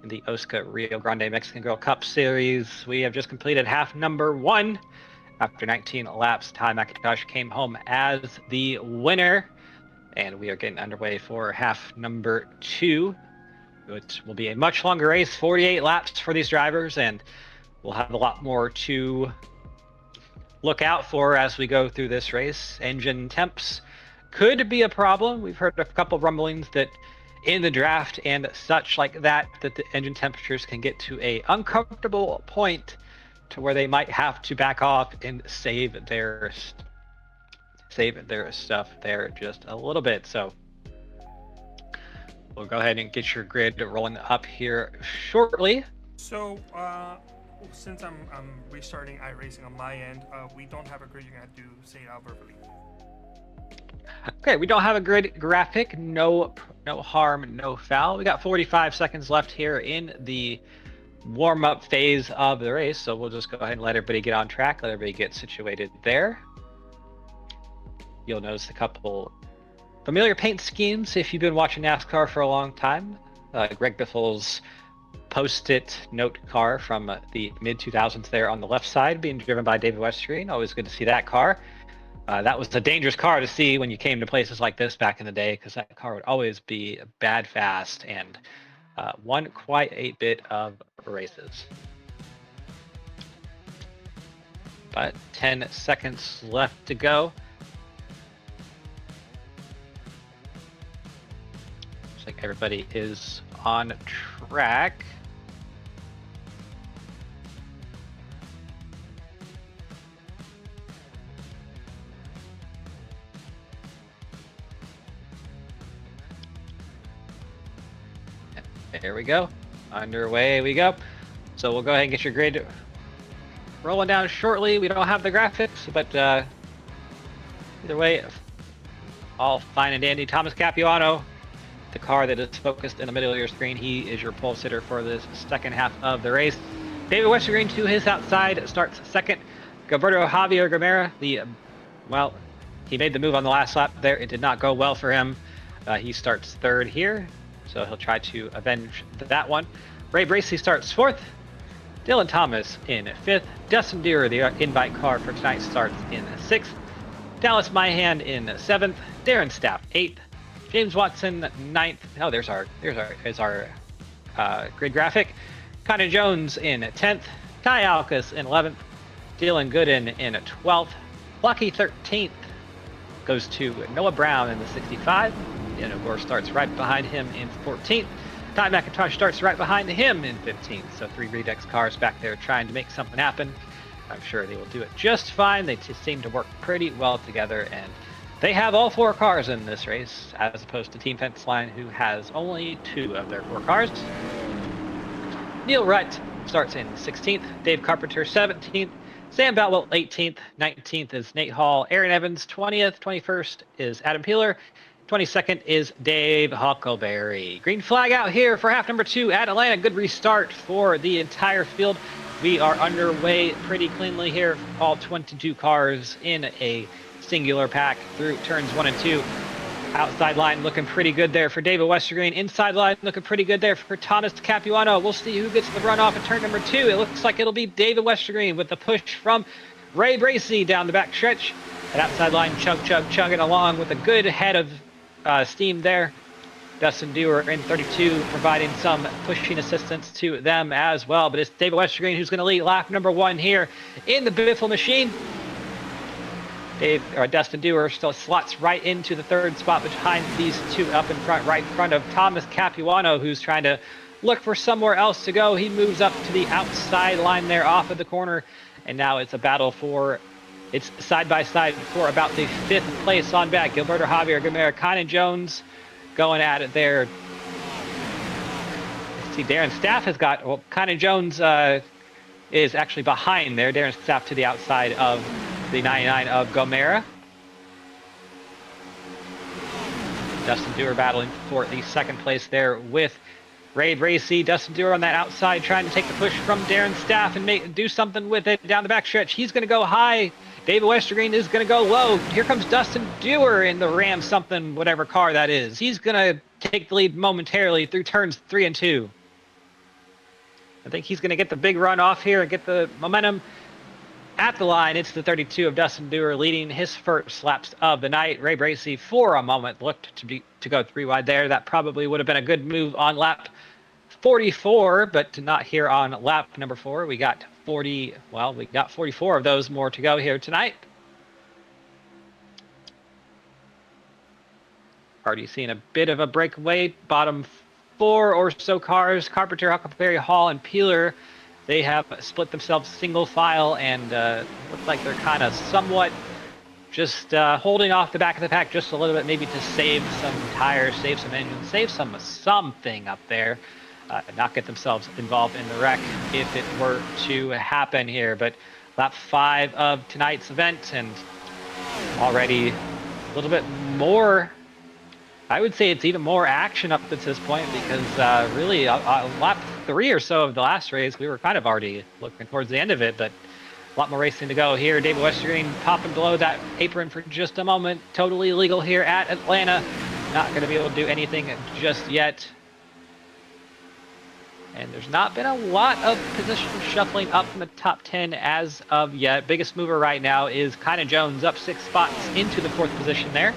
in the OSCA Rio Grande Mexican Girl Cup Series. We have just completed half number 1. After 19 laps, Ty McIntosh came home as the winner, and we are getting underway for half number 2, which will be a much longer race, 48 laps for these drivers, and we'll have a lot more to look out for as we go through this race. Engine temps could be a problem. We've heard a couple of rumblings that in the draft and such like that, that the engine temperatures can get to a uncomfortable point to where they might have to back off and save their stuff there just a little bit. So we'll go ahead and get your grid rolling up here shortly. So, since I'm restarting iRacing on my end, we don't have a grid. You're gonna have to say it out verbally. Okay, we don't have a grid graphic. No harm, no foul. We got 45 seconds left here in the warm-up phase of the race, so we'll just go ahead and let everybody get on track, let everybody get situated there. You'll notice a couple familiar paint schemes if you've been watching NASCAR for a long time. Greg Biffle's Post-it note car from the mid-2000s there on the left side being driven by David Westergreen. Always good to see that car. That was a dangerous car to see when you came to places like this back in the day, because that car would always be bad fast and won quite a bit of races. But 10 seconds left to go. Looks like everybody is on track. There we go. Underway we go. So we'll go ahead and get your grid rolling down shortly. We don't have the graphics, but either way, all fine and dandy. Thomas Capuano, the car that is focused in the middle of your screen, he is your pole sitter for this second half of the race. David Westergreen to his outside starts second. Gilberto Javier Gamera, he made the move on the last lap there. It did not go well for him. He starts third here, so he'll try to avenge that one. Ray Bracey starts fourth. Dylan Thomas in fifth. Dustin Deere, the invite car for tonight, starts in sixth. Dallas Myhan in seventh. Darren Staff eighth. James Watson ninth. Oh, there's our grid graphic. Connor Jones in 10th. Ty Alkus in 11th. Dylan Gooden in 12th. Lucky 13th goes to Noah Brown in the 65. Gore starts right behind him in 14th. Ty McIntosh starts right behind him in 15th. So 3 Redux cars back there trying to make something happen. I'm sure they will do it just fine. They seem to work pretty well together, and they have all 4 cars in this race, as opposed to Team Fence Line, who has only 2 of their 4 cars. Neil Rutt starts in 16th. Dave Carpenter 17th. Sam Boutwell 18th. 19th is Nate Hall. Aaron Evans 20th. 21st is Adam Peeler. 22nd is Dave Huckleberry. Green flag out here for half number 2 at Atlanta. Good restart for the entire field. We are underway pretty cleanly here. All 22 cars in a singular pack through turns 1 and 2. Outside line looking pretty good there for David Westergreen. Inside line looking pretty good there for Thomas Capuano. We'll see who gets the runoff in turn number 2. It looks like it'll be David Westergreen with the push from Ray Bracey down the back stretch. That outside line chugging along with a good head of steam there. Dustin Dewar in 32 providing some pushing assistance to them as well. But it's David Westergreen who's going to lead lap number 1 here in the Biffle machine. Dustin Dewar still slots right into the 3rd spot behind these 2 up in front, right in front of Thomas Capuano, who's trying to look for somewhere else to go. He moves up to the outside line there off of the corner, and now it's a battle it's side by side for about the 5th place on back. Gilberto Javier Gamera, Conan Jones going at it there. Let's see, Darren Staff has got, Conan Jones is actually behind there. Darren Staff to the outside of the 99 of Gomera. Dustin Dewar battling for the 2nd place there with Ray Bracey. Dustin Dewar on that outside trying to take the push from Darren Staff and do something with it down the backstretch. He's going to go high David Westergreen is going to go low. Here comes Dustin Dewar in the Ram something, whatever car that is. He's going to take the lead momentarily through turns 3 and 2. I think he's going to get the big run off here and get the momentum at the line. It's the 32 of Dustin Dewar leading his first laps of the night. Ray Bracey, for a moment, looked to go 3 wide there. That probably would have been a good move on lap 44, but not here on lap number 4. We got 44 of those more to go here tonight. Already seen a bit of a breakaway. Bottom 4 or so cars, Carpenter, Huckleberry, Hall, and Peeler, they have split themselves single file and look like they're kind of somewhat just holding off the back of the pack just a little bit, maybe to save some tires, save some engines, save something up there. Not get themselves involved in the wreck if it were to happen here. But lap 5 of tonight's event, and already a little bit more, I would say it's even more action up to this point, because really lap 3 or so of the last race, we were kind of already looking towards the end of it, but a lot more racing to go here. David Westergreen popping below that apron for just a moment. Totally illegal here at Atlanta. Not going to be able to do anything just yet. And there's not been a lot of position shuffling up in the top 10 as of yet. Biggest mover right now is Kynan Jones, up 6 spots into the 4th position there.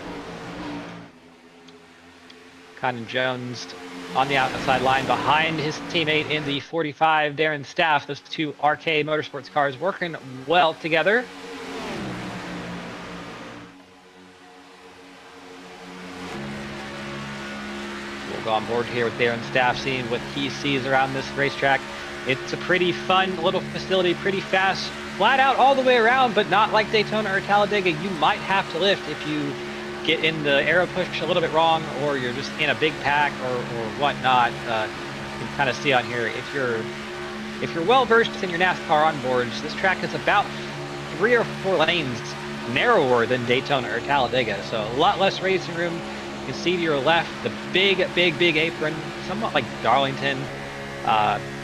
Kynan Jones on the outside line behind his teammate in the 45, Darren Staff. Those 2 RK Motorsports cars working well together. Go on board here with Darren Staff, seeing what he sees around this racetrack. It's a pretty fun little facility, pretty fast, flat out all the way around, but not like Daytona or Talladega. You might have to lift if you get in the aero push a little bit wrong, or you're just in a big pack or whatnot. You can kind of see on here, if you're well versed in your NASCAR onboards, this track is about 3 or 4 lanes narrower than Daytona or Talladega, so a lot less racing room. You can see to your left the big apron, somewhat like Darlington.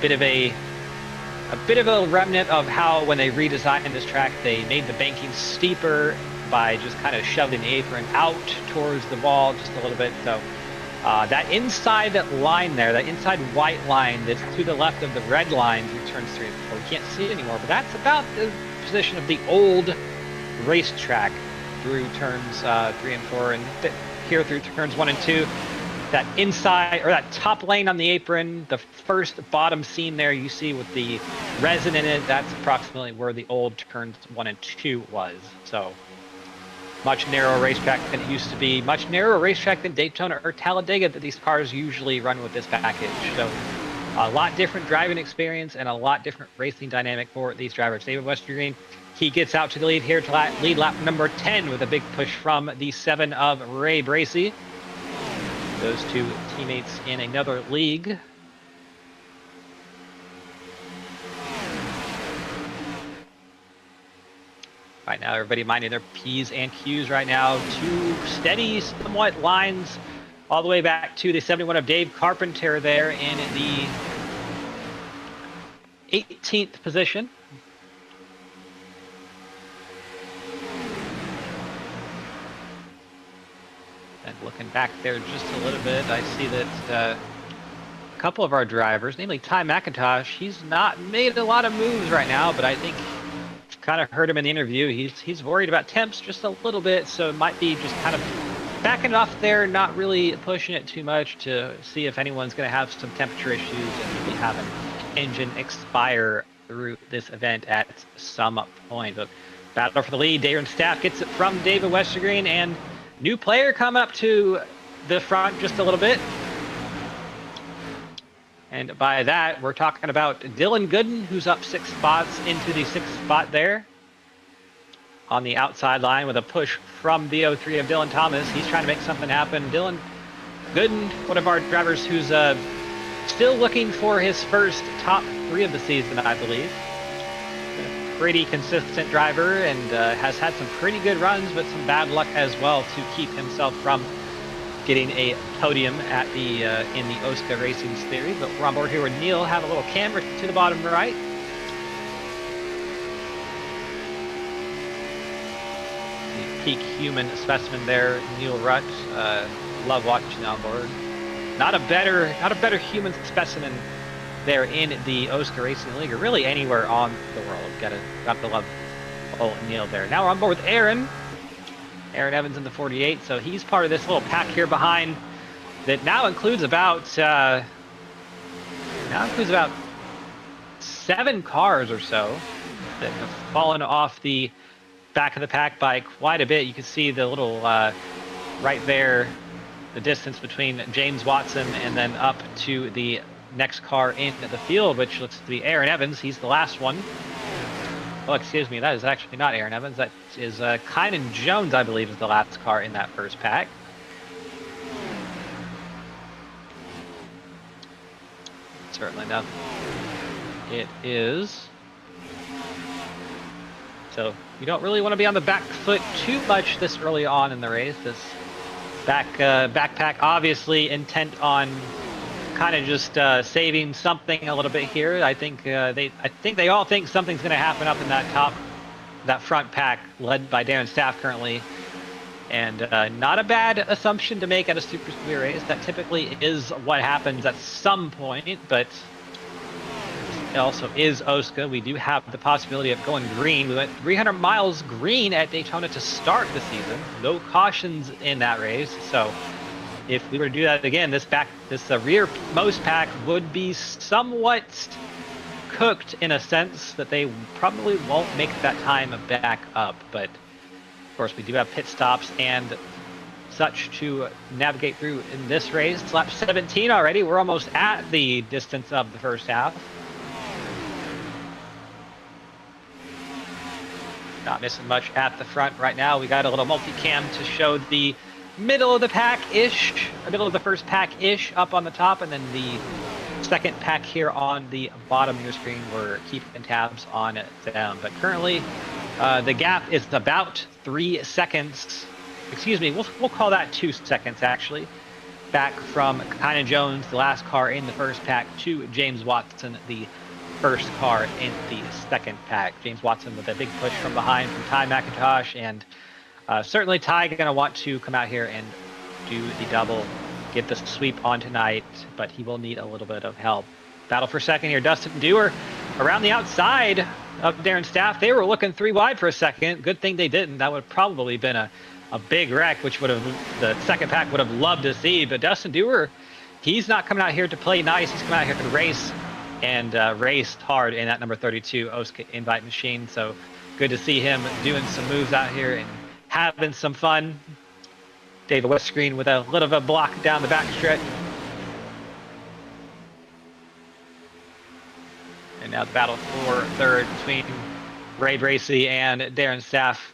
Bit of a remnant of how, when they redesigned this track, they made the banking steeper by just kind of shoving the apron out towards the wall just a little bit. So that inside line there, that inside white line that's to the left of the red line through turns 3 and 4, we can't see it anymore, but that's about the position of the old racetrack through turns 3 and 4, and here through turns 1 and 2. That inside, or that top lane on the apron, the first bottom seam there you see with the resin in it, that's approximately where the old turns 1 and 2 was. So much narrower racetrack than it used to be, much narrower racetrack than Daytona or Talladega that these cars usually run with this package. So a lot different driving experience and a lot different racing dynamic for these drivers. David Westergreen, he gets out to the lead here to lead lap number 10 with a big push from the 7 of Ray Bracey. Those 2 teammates in another league. Right now, everybody minding their P's and Q's right now. 2 steady, somewhat lines all the way back to the 71 of Dave Carpenter there in the 18th position. And looking back there just a little bit, I see that a couple of our drivers, namely Ty McIntosh, he's not made a lot of moves right now, but I think kind of heard him in the interview. He's worried about temps just a little bit, so it might be just kind of backing it off there, not really pushing it too much to see if anyone's going to have some temperature issues and maybe have an engine expire through this event at some point. But battle for the lead, Darren Staff gets it from David Westergreen, and new player coming up to the front just a little bit. And by that, we're talking about Dylan Gooden, who's up 6 spots into the 6th spot there on the outside line with a push from the 03 of Dylan Thomas. He's trying to make something happen. Dylan Gooden, one of our drivers who's still looking for his first top 3 of the season, I believe. Pretty consistent driver and has had some pretty good runs, but some bad luck as well to keep himself from getting a podium at the in the OSCA Racing Series. But we're on board here with Neil. Have a little camera to the bottom right. peak human specimen there, Neil Rutt. Love watching on board. Not a better human specimen there in the OSCA Racing League, or really anywhere on the world. Got to love old Neil there. Now we're on board with Aaron. Aaron Evans in the 48, so he's part of this little pack here behind that now includes about 7 cars or so that have fallen off the back of the pack by quite a bit. You can see the little right there, the distance between James Watson and then up to the next car in the field, which looks to be Aaron Evans. He's the last one. Oh, excuse me, that is actually not Aaron Evans. That is Kynan Jones, I believe, is the last car in that first pack. Certainly enough, it is. So you don't really want to be on the back foot too much this early on in the race. This backpack obviously intent on kind of just saving something a little bit here. I think they all think something's going to happen up in that front pack led by Darren Staff currently, and not a bad assumption to make at a super speedway race. That typically is what happens at some point, but it also is OSCA. We do have the possibility of going green. We went 300 miles green at Daytona to start the season. No cautions in that race, so if we were to do that again, this rearmost pack would be somewhat cooked in a sense that they probably won't make that time back up. But of course, we do have pit stops and such to navigate through in this race. It's lap 17 already. We're almost at the distance of the first half. Not missing much at the front right now. We got a little multicam to show the middle of the pack-ish, middle of the first pack-ish up on the top, and then the second pack here on the bottom of your screen. We're keeping tabs on them. But currently, the gap is about 3 seconds. Excuse me, we'll call that 2 seconds, actually. Back from Kynan Jones, the last car in the first pack, to James Watson, the first car in the second pack. James Watson with a big push from behind from Ty McIntosh, and certainly Ty going to want to come out here and do the double, get the sweep on tonight, but he will need a little bit of help. Battle for second here. Dustin Dewar around the outside of Darren Staff. They were looking 3 wide for a second. Good thing they didn't. That would have probably been a big wreck, which would have the second pack would have loved to see. But Dustin Dewar, he's not coming out here to play nice. He's coming out here to race, and raced hard in that number 32 OSCA invite machine. So good to see him doing some moves out here and having some fun. David West screen with a little bit of a block down the back stretch. And now the battle for third between Ray Bracey and Darren Staff.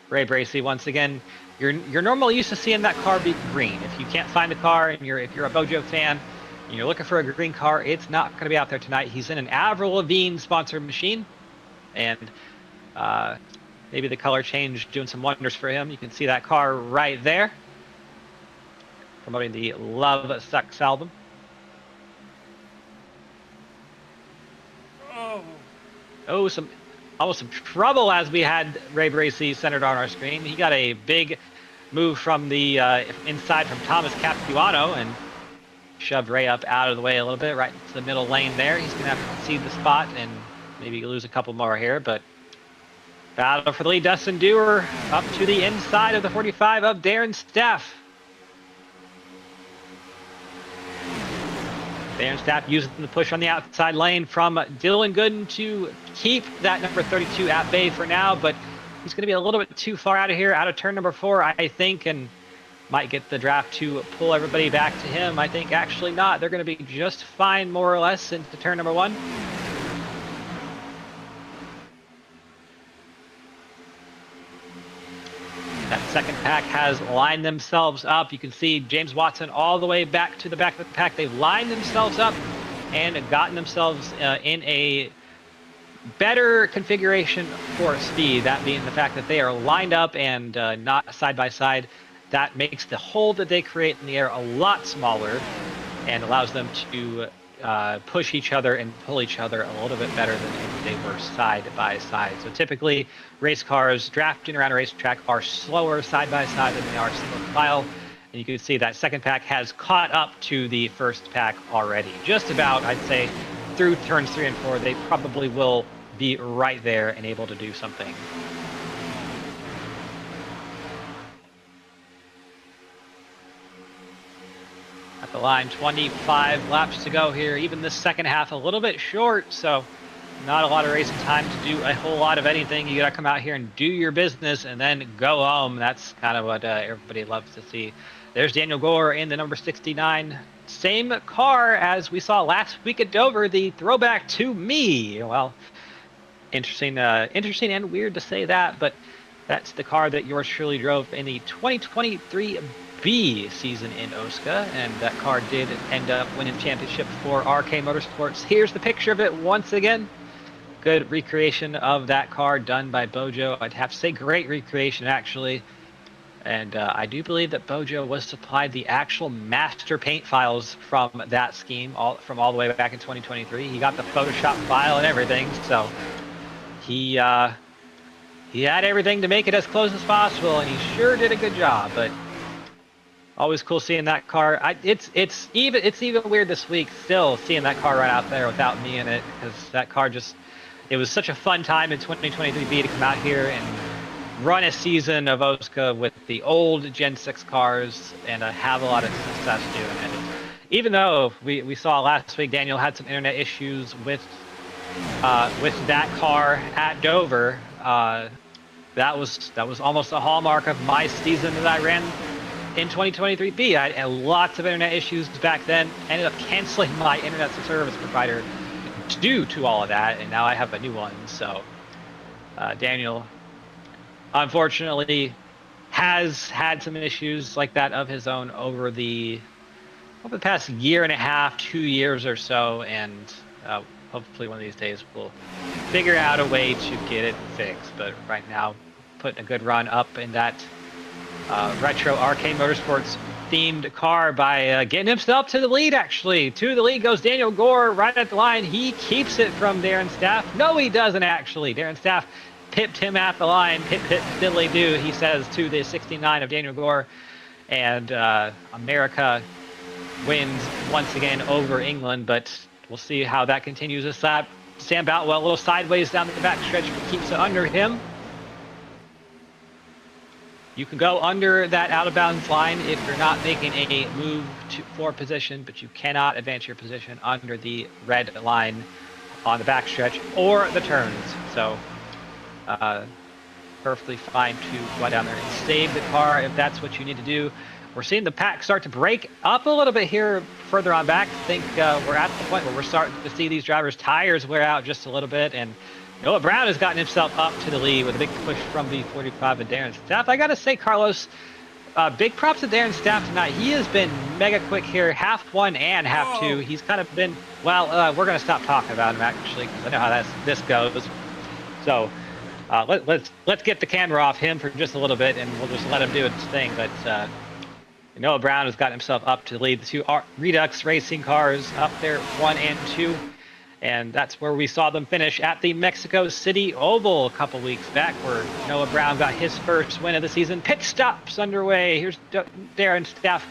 Ray Bracey, once again, you're normally used to seeing that car be green. If you can't find the car and if you're a Bojo fan and you're looking for a green car, it's not going to be out there tonight. He's in an Avril Lavigne sponsored machine, and maybe the color change doing some wonders for him. You can see that car right there, promoting the Love Sucks album. Oh, almost some trouble as we had Ray Bracey centered on our screen. He got a big move from the inside from Thomas Capuano and shoved Ray up out of the way a little bit, right into the middle lane there. He's going to have to concede the spot and maybe lose a couple more here, but battle for the lead. Dustin Dewar up to the inside of the 45 of Darren Staff. Darren Staff using the push on the outside lane from Dylan Gooden to keep that number 32 at bay for now, but he's going to be a little bit too far out of here, out of turn number 4, I think, and might get the draft to pull everybody back to him. I think actually not. They're going to be just fine, more or less, into turn number 1. That second pack has lined themselves up. You can see James Watson all the way back to the back of the pack. They've lined themselves up and gotten themselves in a better configuration for speed. That being the fact that they are lined up and not side by side. That makes the hole that they create in the air a lot smaller and allows them to push each other and pull each other a little bit better than if they were side by side. So typically, race cars drafting around a racetrack are slower side by side than they are single file. And you can see that second pack has caught up to the first pack already. Just about, I'd say, through turns 3 and 4, they probably will be right there and able to do something. At the line, 25 laps to go here. Even the second half a little bit short, so not a lot of racing time to do a whole lot of anything. You gotta come out here and do your business and then go home. That's kind of what everybody loves to see. There's Daniel Gore in the number 69. Same car as we saw last week at Dover, the throwback to me. Well, interesting and weird to say that, but that's the car that yours truly drove in the 2023 B season in OSCA, and that car did end up winning the championship for RK Motorsports. Here's the picture of it once again. Good recreation of that car done by Bojo. I'd have to say great recreation, actually. And I do believe that Bojo was supplied the actual master paint files from that scheme, from all the way back in 2023. He got the Photoshop file and everything, so he had everything to make it as close as possible, and he sure did a good job. But always cool seeing that car. It's even weird this week still seeing that car right out there without me in it, because that car it was such a fun time in 2023B to come out here and run a season of OSCA with the old Gen 6 cars and have a lot of success doing it. Even though we saw last week Daniel had some internet issues with that car at Dover, that was almost a hallmark of my season that I ran in 2023B. I had lots of internet issues back then. Ended up canceling my internet service provider due to all of that, and now I have a new one. So Daniel, unfortunately, has had some issues like that of his own over the past year and a half, 2 years or so, and hopefully one of these days we'll figure out a way to get it fixed. But right now, putting a good run up in that retro RK Motorsports themed car by getting himself to the lead. Actually, to the lead goes Daniel Gore right at the line. He keeps it from Darren Staff. No, he doesn't actually. Darren Staff pipped him at the line. Pip, diddly do, he says to the 69 of Daniel Gore. And America wins once again over England, but we'll see how that continues this lap. Sam Boutwell a little sideways down the back stretch, but keeps it under him. You can go under that out of bounds line if you're not making a move for position, but you cannot advance your position under the red line on the backstretch or the turns. So perfectly fine to go down there and save the car if that's what you need to do. We're seeing the pack start to break up a little bit here further on back. I think we're at the point where we're starting to see these drivers' tires wear out just a little bit, and Noah Brown has gotten himself up to the lead with a big push from the 45 and Darren Staff. I gotta say, Carlos, big props to Darren Staff tonight. He has been mega quick here, half one and half two. He's kind of been, well, we're gonna stop talking about him actually, because I know how this goes. So let's get the camera off him for just a little bit, and we'll just let him do its thing. But Noah Brown has gotten himself up to the lead. The two Redux Racing cars up there, 1 and 2. And that's where we saw them finish at the Mexico City Oval a couple weeks back, where Noah Brown got his first win of the season. Pit stops underway. Here's Darren Staff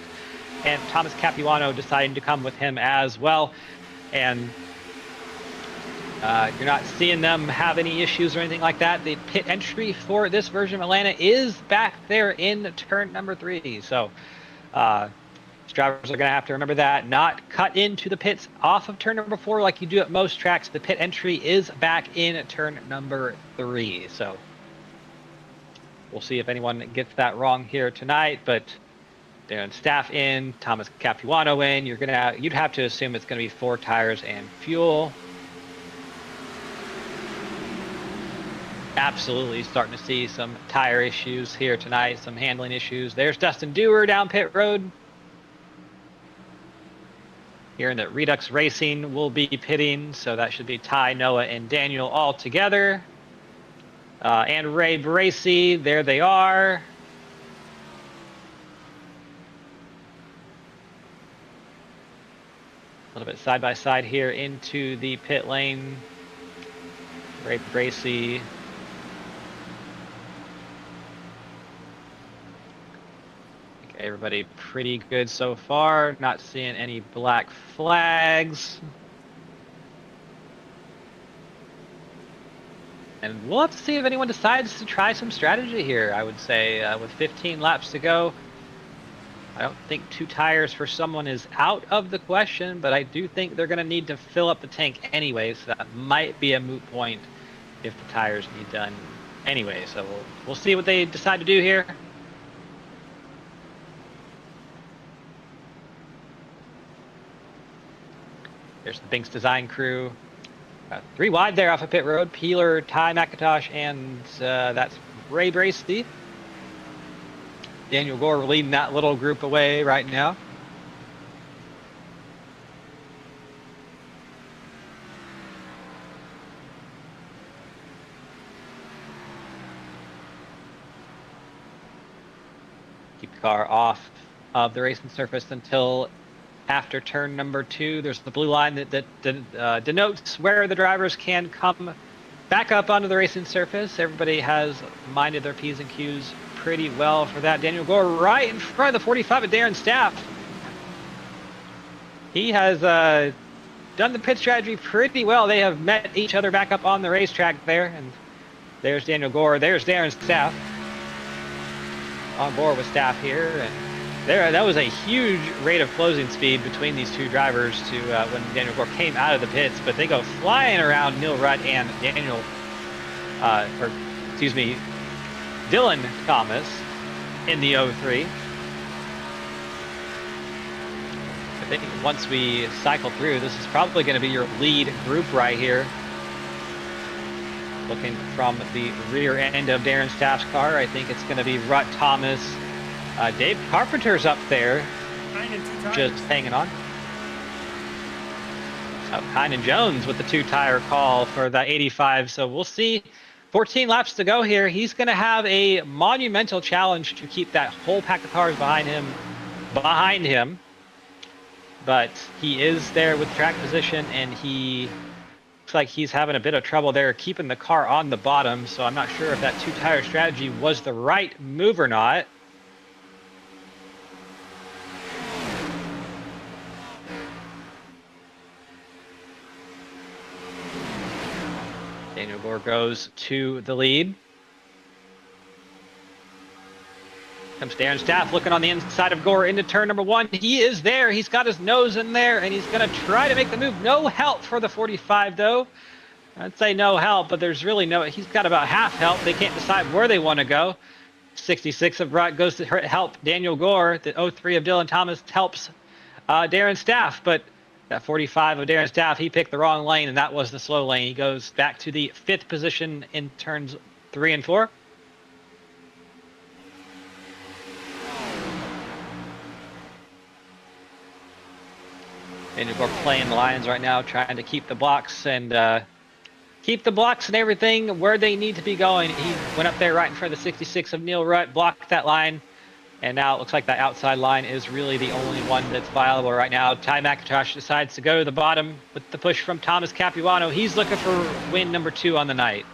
and Thomas Capuano deciding to come with him as well. And you're not seeing them have any issues or anything like that. The pit entry for this version of Atlanta is back there in turn number 3. So drivers are going to have to remember that. Not cut into the pits off of turn number 4 like you do at most tracks. The pit entry is back in turn number 3. So we'll see if anyone gets that wrong here tonight. But Darren Staff in, Thomas Capuano in. You'd have to assume it's going to be 4 tires and fuel. Absolutely starting to see some tire issues here tonight, some handling issues. There's Dustin Dewar down pit road. Hearing that Redux Racing will be pitting, so that should be Ty, Noah, and Daniel all together. And Ray Bracey, there they are. A little bit side by side here into the pit lane. Ray Bracy. Everybody pretty good so far. Not seeing any black flags. And we'll have to see if anyone decides to try some strategy here, I would say. With 15 laps to go, I don't think 2 tires for someone is out of the question, but I do think they're going to need to fill up the tank anyway, so that might be a moot point if the tires need done anyway. So we'll see what they decide to do here. There's the Binks design crew. 3 wide there off of pit road. Peeler, Ty McIntosh, and that's Ray Bracy. Daniel Gore leading that little group away right now. Keep the car off of the racing surface until after turn number 2. There's the blue line that denotes where the drivers can come back up onto the racing surface. Everybody has minded their P's and Q's pretty well for that. Daniel Gore right in front of the 45 of Darren Staff. He has done the pit strategy pretty well. They have met each other back up on the racetrack there. And there's Daniel Gore. There's Darren Staff. On board with Staff here. And that was a huge rate of closing speed between these 2 drivers to when Daniel Gore came out of the pits, but they go flying around Neil Rutt and Dylan Thomas in the 03. I think once we cycle through, this is probably going to be your lead group right here. Looking from the rear end of Darren Staff's car, I think it's going to be Rutt, Thomas, Dave Carpenter's up there, just hanging on. Oh, Kynan Jones with the 2-tire call for the 85. So we'll see. 14 laps to go here. He's going to have a monumental challenge to keep that whole pack of cars behind him. But he is there with track position, and he looks like he's having a bit of trouble there keeping the car on the bottom. So I'm not sure if that 2-tire strategy was the right move or not. Daniel Gore goes to the lead. Comes Darren Staff looking on the inside of Gore into turn number 1. He is there. He's got his nose in there, and he's going to try to make the move. No help for the 45, though. I'd say no help, but there's really no... He's got about half help. They can't decide where they want to go. 66 of Rutt goes to help Daniel Gore. The 03 of Dylan Thomas helps Darren Staff, but... That 45 of Darren Staff, he picked the wrong lane, and that was the slow lane. He goes back to the 5th position in turns 3 and 4. Daniel Gore playing the lines right now, trying to keep the blocks and everything where they need to be going. He went up there right in front of the 66 of Neil Rutt, blocked that line. And now it looks like that outside line is really the only one that's viable right now. Ty McIntosh decides to go to the bottom with the push from Thomas Capuano. He's looking for win number 2 on the night.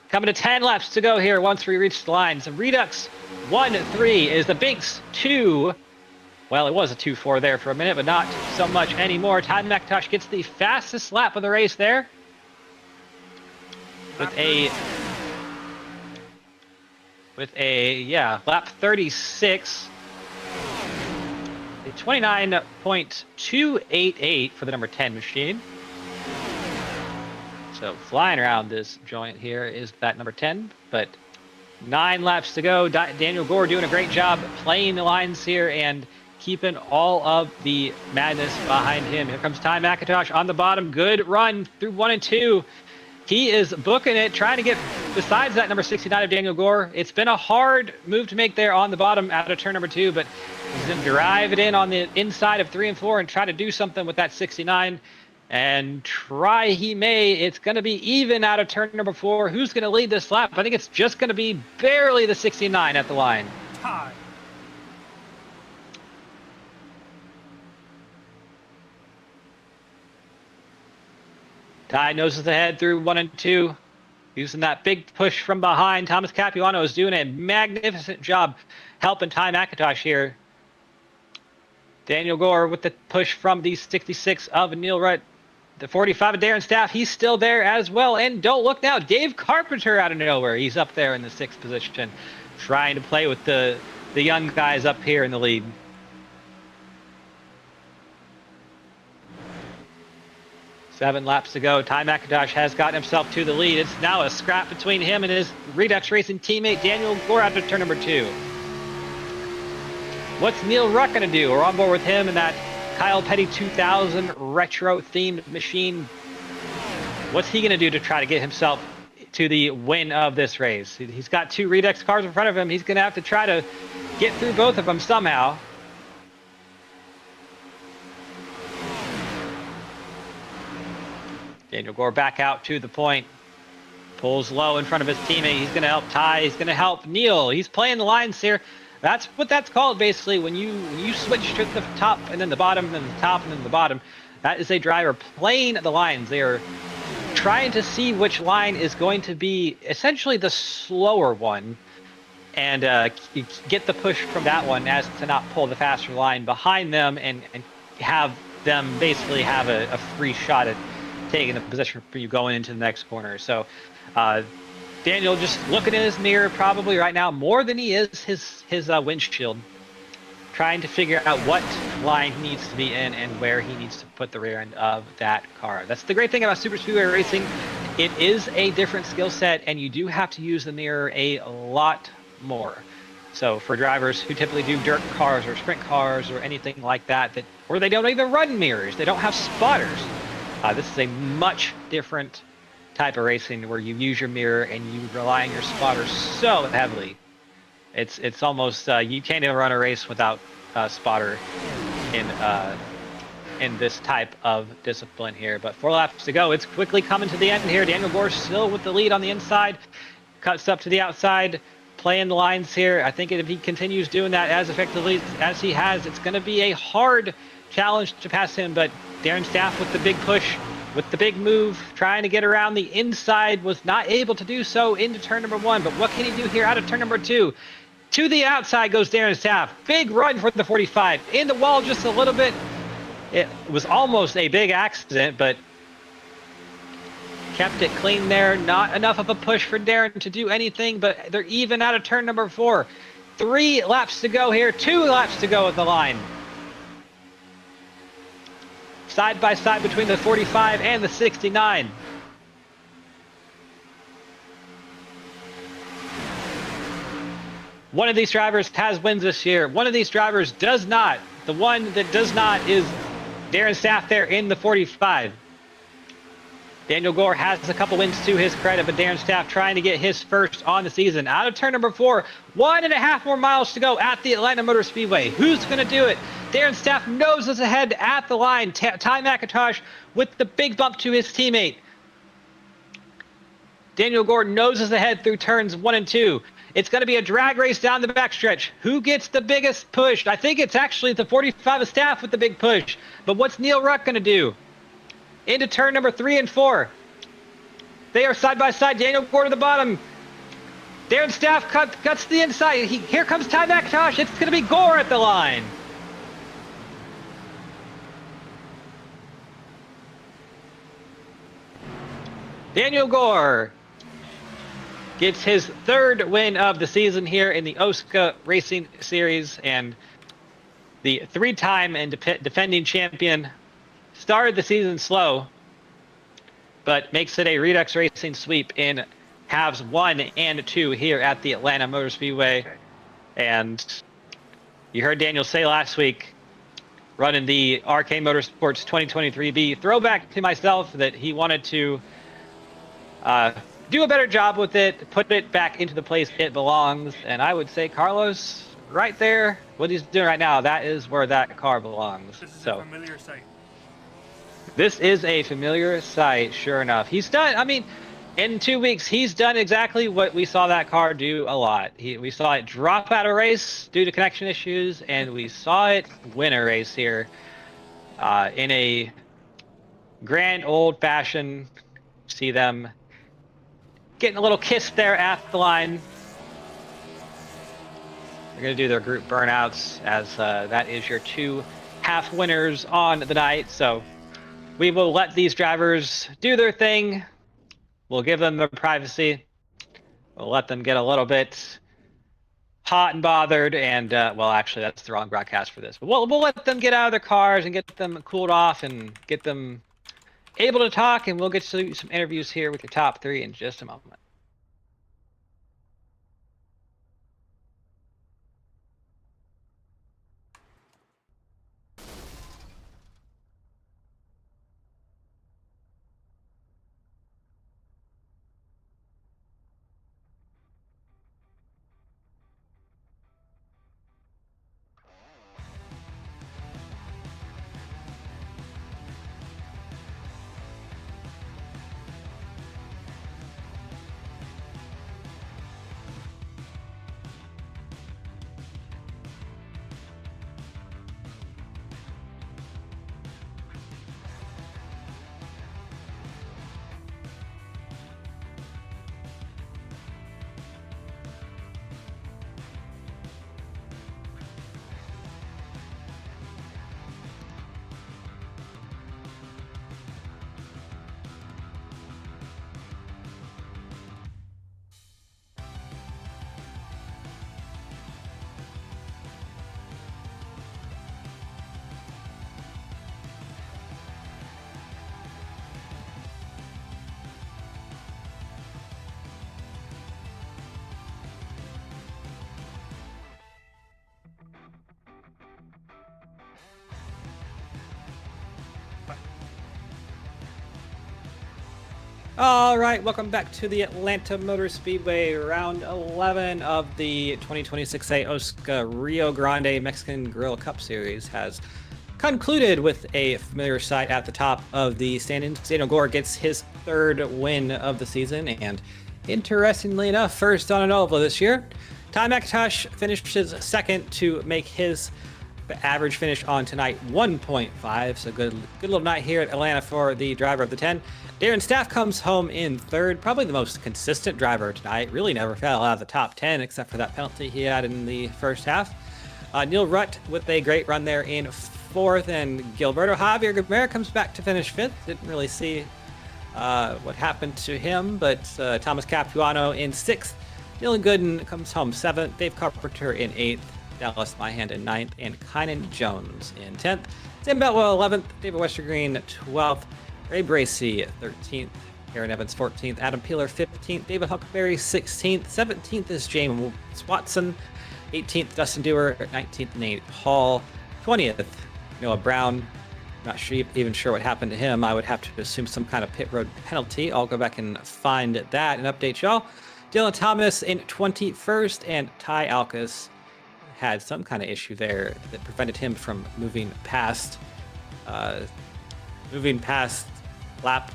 Coming to 10 laps to go here once we reach the line. So Redux 1-3 is the Binks 2. Well, it was a 2-4 there for a minute, but not so much anymore. Ty McIntosh gets the fastest lap of the race there. With a lap 36, a 29.288 for the number 10 machine. So flying around this joint here is that number 10, but 9 laps to go. Daniel Gore doing a great job playing the lines here and keeping all of the madness behind him. Here comes Ty McIntosh on the bottom. Good run through 1 and 2. He is booking it, trying to get besides that number 69 of Daniel Gore. It's been a hard move to make there on the bottom out of turn number 2, but he's going to drive it in on the inside of 3 and 4 and try to do something with that 69. And try he may. It's going to be even out of turn number 4. Who's going to lead this lap? I think it's just going to be barely the 69 at the line. Tie. Ty noses ahead through 1 and 2. Using that big push from behind. Thomas Capuano is doing a magnificent job helping Ty McIntosh here. Daniel Gore with the push from the 66 of Neil Rutt. The 45 of Darren Staff, he's still there as well. And don't look now, Dave Carpenter out of nowhere. He's up there in the 6th position, trying to play with the young guys up here in the lead. Seven laps to go. Ty McIntosh has gotten himself to the lead. It's now a scrap between him and his Redux Racing teammate Daniel Gore after turn number 2. What's Neil Rutt going to do? We're on board with him in that Kyle Petty 2000 retro-themed machine. What's he going to do to try to get himself to the win of this race? He's got 2 Redux cars in front of him. He's going to have to try to get through both of them somehow. Daniel Gore back out to the point. Pulls low in front of his teammate. He's going to help Ty. He's going to help Neil. He's playing the lines here. That's what that's called, basically, when you switch to the top and then the bottom and then the top and then the bottom. That is a driver playing the lines. They are trying to see which line is going to be essentially the slower one and get the push from that one as to not pull the faster line behind them and have them basically have a free shot at taking the position for you going into the next corner. So Daniel just looking in his mirror probably right now more than he is his windshield, trying to figure out what line he needs to be in and where he needs to put the rear end of that car. That's the great thing about Super Speedway racing. It is a different skill set, and you do have to use the mirror a lot more. So for drivers who typically do dirt cars or sprint cars or anything like that, or they don't even run mirrors, they don't have spotters. This is a much different type of racing where you use your mirror and you rely on your spotters so heavily. It's almost you can't even run a race without a spotter in this type of discipline here. But 4 laps to go. It's quickly coming to the end here. Daniel Gore still with the lead on the inside, cuts up to the outside, playing the lines here. I think if he continues doing that as effectively as he has, it's going to be a hard challenge to pass him. But Darren Staff with the big push, with the big move, trying to get around the inside, was not able to do so into turn number 1. But what can he do here out of turn number 2? To the outside goes Darren Staff. Big run for the 45. In the wall just a little bit. It was almost a big accident, but kept it clean there. Not enough of a push for Darren to do anything, but they're even out of turn number 4. 3 laps to go here. 2 laps to go at the line. Side by side between the 45 and the 69. One of these drivers has wins this year. One of these drivers does not. The one that does not is Darren Staff there in the 45. Daniel Gore has a couple wins to his credit, but Darren Staff trying to get his first on the season. Out of turn number 4, 1.5 more miles to go at the Atlanta Motor Speedway. Who's going to do it? Darren Staff noses ahead at the line. Ty McIntosh with the big bump to his teammate. Daniel Gore noses ahead through turns 1 and 2. It's going to be a drag race down the backstretch. Who gets the biggest push? I think it's actually the 45 of Staff with the big push. But what's Neil Rutt going to do? Into turn number 3 and 4. They are side by side. Daniel Gore to the bottom. Darren Staff cuts to the inside. Here comes Ty McIntosh. It's going to be Gore at the line. Daniel Gore gets his 3rd win of the season here in the OSCA Racing Series, and the 3-time and defending champion started the season slow, but makes it a Redux Racing sweep in halves 1 and 2 here at the Atlanta Motor Speedway. And you heard Daniel say last week, running the RK Motorsports 2023B throwback to myself, that he wanted to do a better job with it, put it back into the place it belongs. And I would say, Carlos, right there, what he's doing right now, that is where that car belongs. This is a familiar sight. This is a familiar sight, sure enough. He's done, I mean, in 2 weeks, he's done exactly what we saw that car do a lot. We saw it drop out of race due to connection issues, and we saw it win a race here in a grand old-fashioned. See them getting a little kiss there at the line. They're going to do their group burnouts, as that is your 2 half winners on the night. So we will let these drivers do their thing. We'll give them their privacy. We'll let them get a little bit hot and bothered, and well, actually, that's the wrong broadcast for this. But we'll let them get out of their cars and get them cooled off and get them able to talk, and we'll get to some interviews here with your top 3 in just a moment. All right, welcome back to the Atlanta Motor Speedway, round 11 of the 2026A OSCA Rio Grande Mexican Grill Cup Series has concluded with a familiar sight at the top of the standings. Daniel Gore gets his 3rd win of the season, and interestingly enough, first on an oval this year. Ty McIntosh finishes 2nd to make his average finish on tonight 1.5, so good little night here at Atlanta for the driver of the 10. Darren Staff comes home in 3rd, probably the most consistent driver tonight, really never fell out of the top 10 except for that penalty he had in the first half. Neil Rutt with a great run there in 4th, and Gilberto Javier Guimera comes back to finish 5th. Didn't really see what happened to him, but Thomas Capuano in 6th. Dylan Gooden comes home 7th, Dave Carpenter in 8th, Dallas Myhand in 9th, and Kynan Jones in 10th. Tim Betwell 11th, David Westergreen 12th, Ray Bracey 13th, Aaron Evans 14th, Adam Peeler 15th, David Huckberry 16th, 17th is James Watson, 18th Dustin Dewar, 19th Nate Hall, 20th Noah Brown. Not even sure what happened to him. I would have to assume some kind of pit road penalty. I'll go back and find that and update y'all. Dylan Thomas in 21st, and Ty Alkus had some kind of issue there that prevented him from moving past lap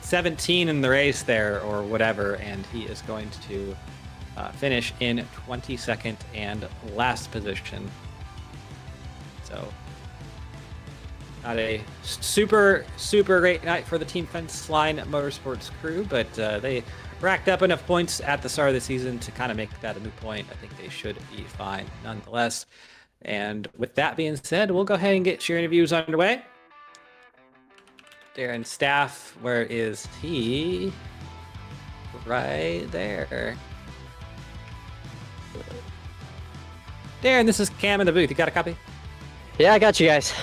17 in the race there or whatever, and he is going to finish in 22nd and last position. So not a super great night for the Team Fence Line Motorsports crew, but they racked up enough points at the start of the season to kind of make that a moot point. I think they should be fine nonetheless. And with that being said, we'll go ahead and get your interviews underway. Darren Staff, where is he? Right there. Darren, this is Cam in the booth. You got a copy? Yeah, I got you guys.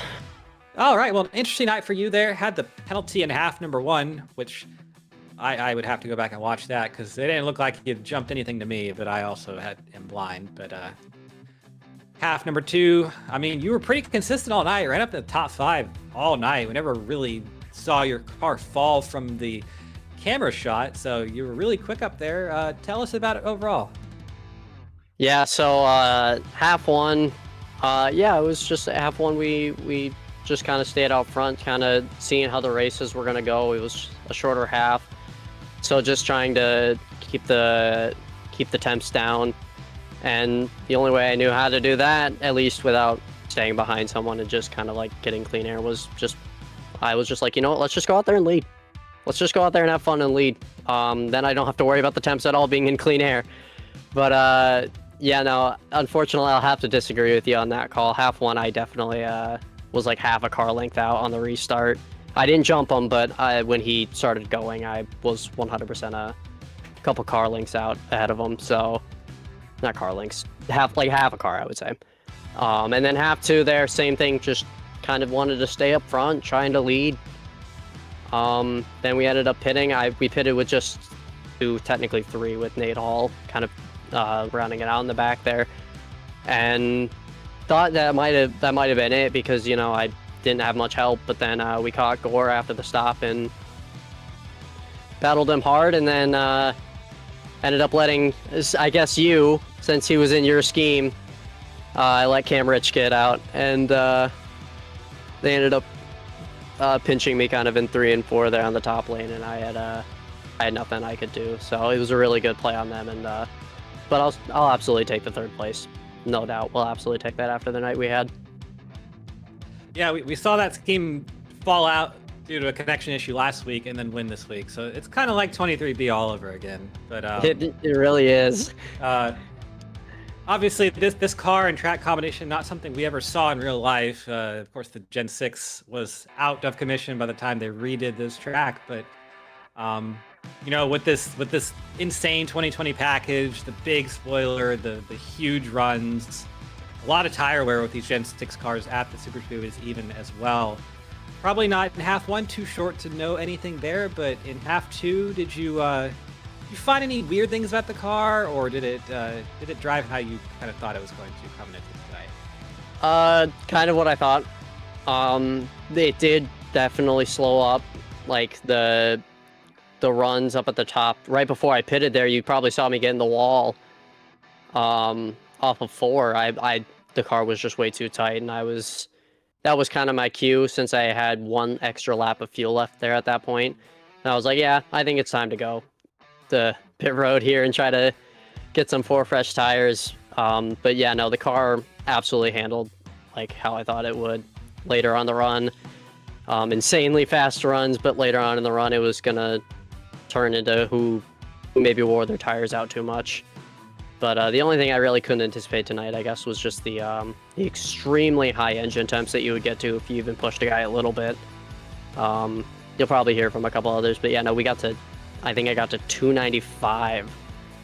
All right, well, interesting night for you there. Had the penalty in half number 1, which I would have to go back and watch that because it didn't look like he had jumped anything to me, but I also am blind. But half number 2, I mean, you were pretty consistent all night, right up to the top 5 all night. We never really saw your car fall from the camera shot, so you were really quick up there. Tell us about it overall. Yeah, so half 1, yeah, it was just half 1. We just kind of stayed out front, kind of seeing how the races were going to go. It was a shorter half, so just trying to keep the temps down. And the only way I knew how to do that, at least without staying behind someone and just kind of like getting clean air, was just I was just like, you know what, let's just go out there and lead. Let's just go out there and have fun and lead. Then I don't have to worry about the temps at all being in clean air. But yeah, no, unfortunately, I'll have to disagree with you on that call. Half one, I definitely was like half a car length out on the restart. I didn't jump him, but when he started going, I was 100% a couple car lengths out ahead of him. So, not car lengths, half a car, I would say. And then half two there, same thing, just kind of wanted to stay up front, trying to lead. Then we ended up pitting. We pitted with just two, technically three, with Nate Hall kind of rounding it out in the back there, and thought that might have been it because, you know, I didn't have much help. But then we caught Gore after the stop and battled him hard, and then ended up letting, I guess you, since he was in your scheme, I let Cam Rich get out, and they ended up pinching me kind of in 3 and 4 there on the top lane, and I had nothing I could do. So it was a really good play on them, and but I'll absolutely take the 3rd place, no doubt. We'll absolutely take that after the night we had. Yeah, we saw that scheme fall out due to a connection issue last week and then win this week. So it's kind of like 23B all over again. But it really is. Obviously, this car and track combination, not something we ever saw in real life. Of course, the Gen 6 was out of commission by the time they redid this track. But, you know, with this insane 2020 package, the big spoiler, the huge runs, a lot of tire wear with these Gen 6 cars at the Super Speedways even as well. Probably not in half one, too short to know anything there. But in half two, did you find any weird things about the car, or did it drive how you kind of thought it was going to coming into tonight? Kind of what I thought. It did definitely slow up, like the runs up at the top. Right before I pitted there, you probably saw me get in the wall off of 4. The car was just way too tight, and that was kind of my cue, since I had 1 extra lap of fuel left there at that point. And I was like, yeah, I think it's time to go the pit road here and try to get some 4 fresh tires. But yeah, no, the car absolutely handled like how I thought it would later on the run. Insanely fast runs, but later on in the run, it was gonna turn into who maybe wore their tires out too much. But the only thing I really couldn't anticipate tonight, I guess, was just the extremely high engine temps that you would get to if you even pushed a guy a little bit. You'll probably hear from a couple others, but yeah, no, I think I got to 295,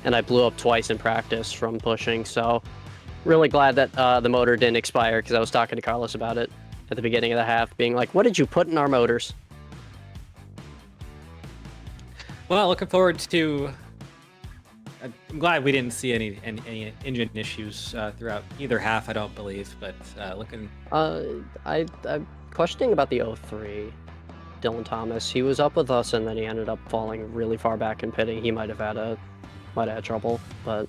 and I blew up twice in practice from pushing. So really glad that the motor didn't expire, because I was talking to Carlos about it at the beginning of the half, being like, what did you put in our motors? Well, looking forward to... I'm glad we didn't see any engine issues throughout either half, I don't believe, but looking... I'm questioning about the 03. Dylan Thomas, he was up with us, and then he ended up falling really far back in pitting. He might have had trouble, but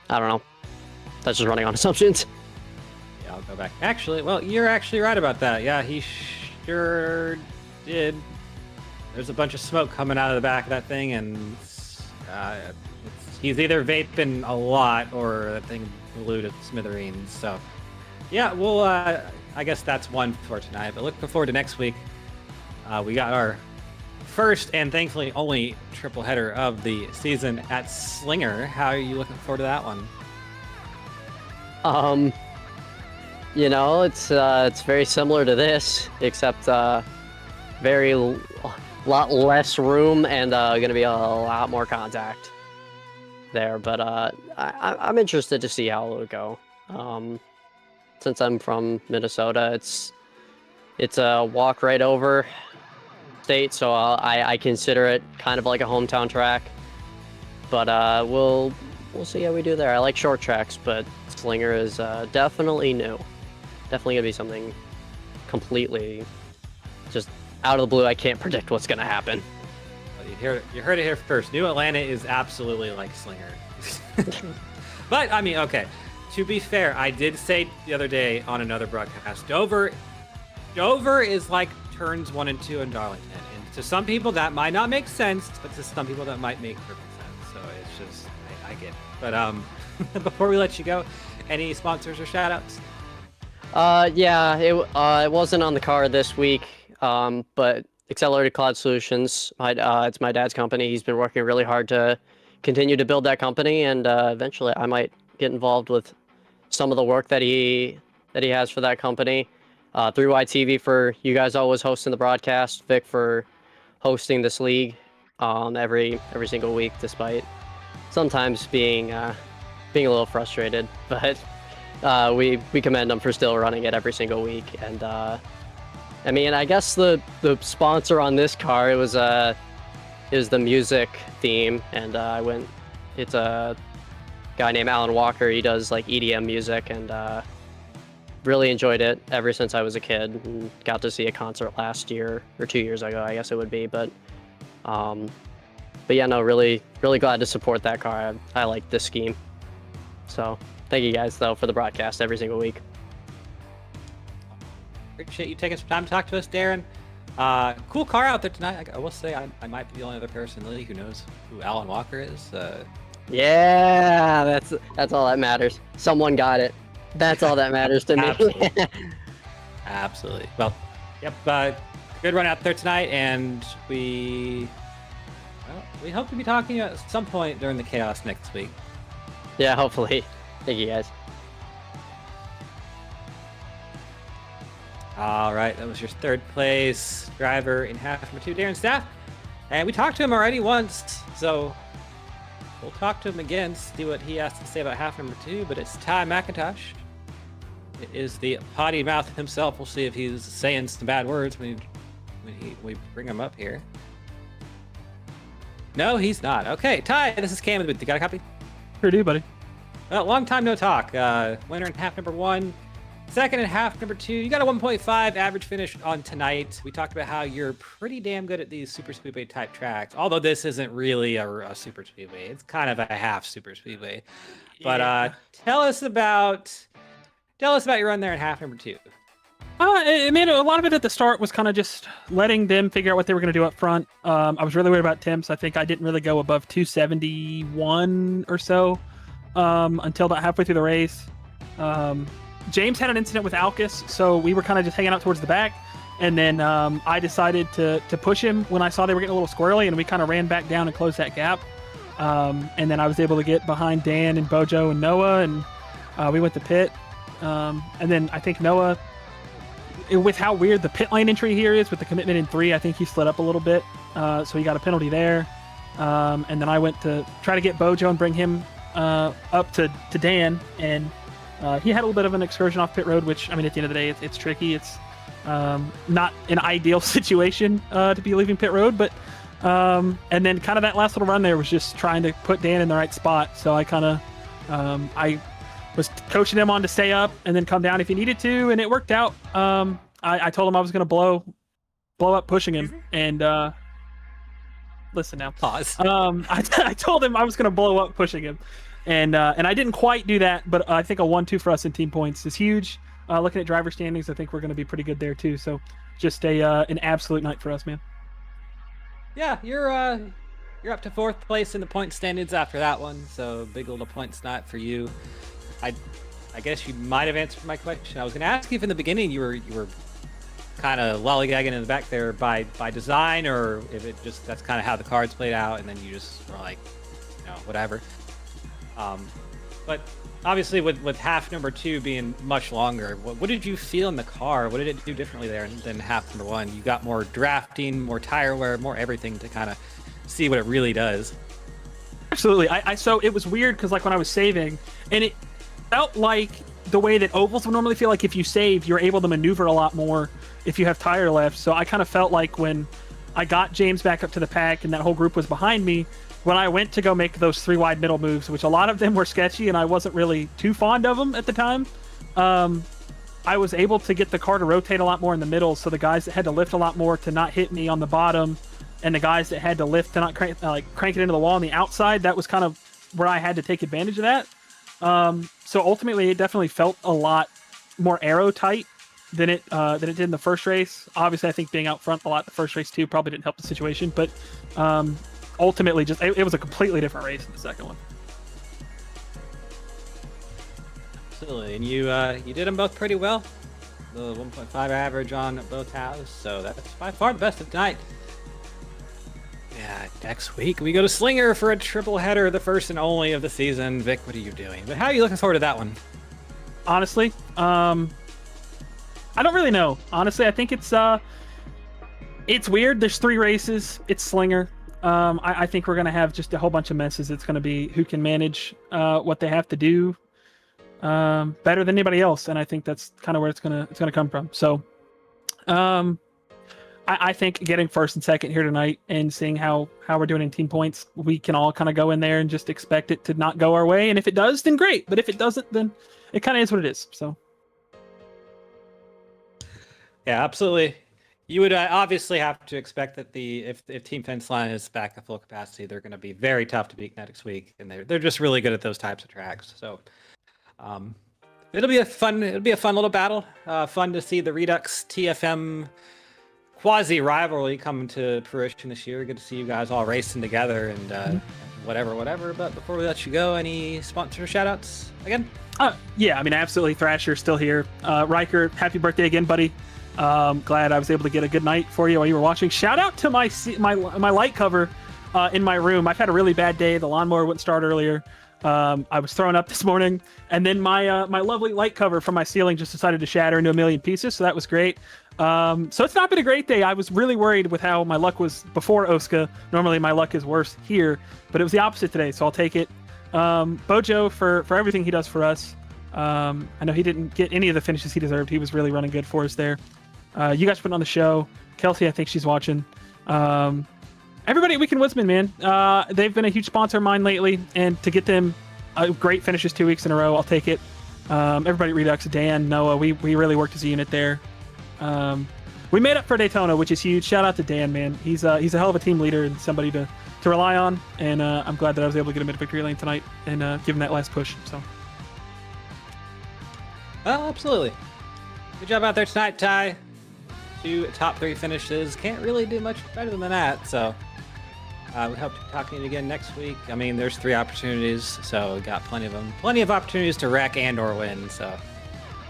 I don't know. That's just running on assumptions. Yeah, I'll go back. Actually, well, you're actually right about that. Yeah, he sure did. There's a bunch of smoke coming out of the back of that thing, and he's either vaping a lot or that thing blew to smithereens. So, yeah, well, I guess that's one for tonight. But looking forward to next week. We got our first and thankfully only triple header of the season at Slinger. How are you looking forward to that one? You know, it's very similar to this, except very lot less room and gonna be a lot more contact there. But I'm interested to see how it'll go. Since I'm from Minnesota, it's a walk right over state, so I consider it kind of like a hometown track. But we'll see how we do there. I like short tracks, but Slinger is definitely new. Definitely gonna be something completely just out of the blue. I can't predict what's gonna happen. Well, you heard it here first. New Atlanta is absolutely like Slinger. But I mean, okay. To be fair, I did say the other day on another broadcast, Dover is like turns 1 and 2 in Darlington, and to some people that might not make sense, but to some people that might make perfect sense. So it's just I get it. But before we let you go, any sponsors or shout outs? Yeah, it wasn't on the card this week. But Accelerated Cloud Solutions, it's my dad's company. He's been working really hard to continue to build that company, and eventually I might get involved with some of the work that he has for that company. 3YTV for you guys always hosting the broadcast, Vic for hosting this league every single week, despite sometimes being a little frustrated. But we commend them for still running it every single week. And I mean, I guess the sponsor on this car, it was the music theme, and it's a guy named Alan Walker. He does like EDM music, and really enjoyed it ever since I was a kid, and got to see a concert last year or 2 years ago, I guess it would be. But yeah, no, really glad to support that car. I like this scheme. So thank you guys though for the broadcast every single week. Appreciate you taking some time to talk to us, Darren. Cool car out there tonight. I will say I might be the only other person in the league who knows who Alan Walker is. Yeah, that's all that matters. Someone got it. That's all that matters to me. Absolutely. Absolutely. Well, yep. Good run out there tonight, and we hope to be talking at some point during the chaos next week. Yeah, hopefully. Thank you guys. All right, that was your third place driver in half number 2, Darren Staff. And we talked to him already once, so we'll talk to him again, see what he has to say about half number 2, but it's Ty McIntosh. It is the potty mouth himself. We'll see if he's saying some bad words when we bring him up here. No, he's not. Okay, Ty, this is Cam. You got a copy? Sure do, buddy. Well, long time no talk. Winner in half number 1. Second in half number 2. You got a 1.5 average finish on tonight. We talked about how you're pretty damn good at these super speedway type tracks, although this isn't really a super speedway. It's kind of a half super speedway. But tell us about your run there in half number 2. I mean, a lot of it at the start was kind of just letting them figure out what they were going to do up front. I was really worried about temps. I think I didn't really go above 271 or so until about halfway through the race. James had an incident with Alcus, so we were kind of just hanging out towards the back. And then I decided to push him when I saw they were getting a little squirrely, and we kind of ran back down and closed that gap. And then I was able to get behind Dan and Bojo and Noah, and we went to pit. And then I think Noah, with how weird the pit lane entry here is with the commitment in 3, I think he slid up a little bit. So he got a penalty there. And then I went to try to get Bojo and bring him up to Dan, and he had a little bit of an excursion off pit road, which, I mean, at the end of the day, it's tricky. It's not an ideal situation to be leaving pit road, but and then kind of that last little run there was just trying to put Dan in the right spot. So I kind of I was coaching him on to stay up and then come down if he needed to, and it worked out. I told him I was going to blow up pushing him, and listen now. Pause. I told him I was going to blow up pushing him. And I didn't quite do that, but I think a 1-2 for us in team points is huge. Looking at driver standings, I think we're going to be pretty good there too. So just an absolute night for us, man. Yeah, you're up to 4th place in the point standings after that one. So big little points night for you. I guess you might have answered my question. I was going to ask you if in the beginning you were kind of lollygagging in the back there by design, or if it just that's kind of how the cards played out, and then you just were like, whatever. But obviously with half number 2 being much longer, what did you feel in the car? What did it do differently there than half number 1? You got more drafting, more tire wear, more everything to kind of see what it really does. Absolutely. So it was weird because like when I was saving, and it felt like the way that ovals would normally feel, like if you save, you're able to maneuver a lot more if you have tire left. So I kind of felt like when I got James back up to the pack and that whole group was behind me, when I went to go make those 3 wide middle moves, which a lot of them were sketchy and I wasn't really too fond of them at the time, I was able to get the car to rotate a lot more in the middle, so the guys that had to lift a lot more to not hit me on the bottom, and the guys that had to lift to not crank it into the wall on the outside, that was kind of where I had to take advantage of that. So ultimately, it definitely felt a lot more aero tight than it did in the first race. Obviously, I think being out front a lot the first race too probably didn't help the situation, but ultimately, just it was a completely different race in the second one. Absolutely, and you did them both pretty well. the 1.5 average on both halves, so that's by far the best of tonight. Yeah, next week we go to Slinger for a triple header, the first and only of the season. Vic, what are you doing? But how are you looking forward to that one? Honestly, I don't really know. Honestly, I think it's weird. There's 3 races. It's Slinger. I think we're gonna have just a whole bunch of messes. It's gonna be who can manage what they have to do better than anybody else, and I think that's kind of where it's gonna come from. So, I think getting first and second here tonight and seeing how we're doing in team points, we can all kind of go in there and just expect it to not go our way. And if it does, then great. But if it doesn't, then it kind of is what it is. So, yeah, absolutely. You would obviously have to expect that if Team Fence Line is back at full capacity, they're going to be very tough to beat next week, and they're just really good at those types of tracks. So, it'll be a fun little battle. Fun to see the Redux TFM quasi rivalry come to fruition this year. Good to see you guys all racing together and whatever. But before we let you go, any sponsor shout outs again? Yeah, I mean, absolutely. Thrasher still here. Riker, happy birthday again, buddy. Glad I was able to get a good night for you while you were watching. Shout out to my light cover in my room. I've had a really bad day. The lawnmower wouldn't start earlier. I was throwing up this morning, and then my lovely light cover from my ceiling just decided to shatter into a million pieces. So that was great. So it's not been a great day. I was really worried with how my luck was before OSCA. Normally my luck is worse here, but it was the opposite today, so I'll take it. Bojo for everything he does for us. I know he didn't get any of the finishes he deserved. He was really running good for us there. You guys putting on the show. Kelsey, I think she's watching. Everybody at Weekend Woodsman, man. They've been a huge sponsor of mine lately, and to get them great finishes 2 weeks in a row, I'll take it. Everybody at Redux, Dan, Noah, we really worked as a unit there. We made up for Daytona, which is huge. Shout out to Dan, man. He's a hell of a team leader and somebody to rely on. And I'm glad that I was able to get him into victory lane tonight and give him that last push. So, Absolutely. Good job out there tonight, Ty. 2 top 3 finishes. Can't really do much better than that. So we hope to talk to you again next week. I mean, there's 3 opportunities, so we got plenty of them. Plenty of opportunities to wreck and or win. So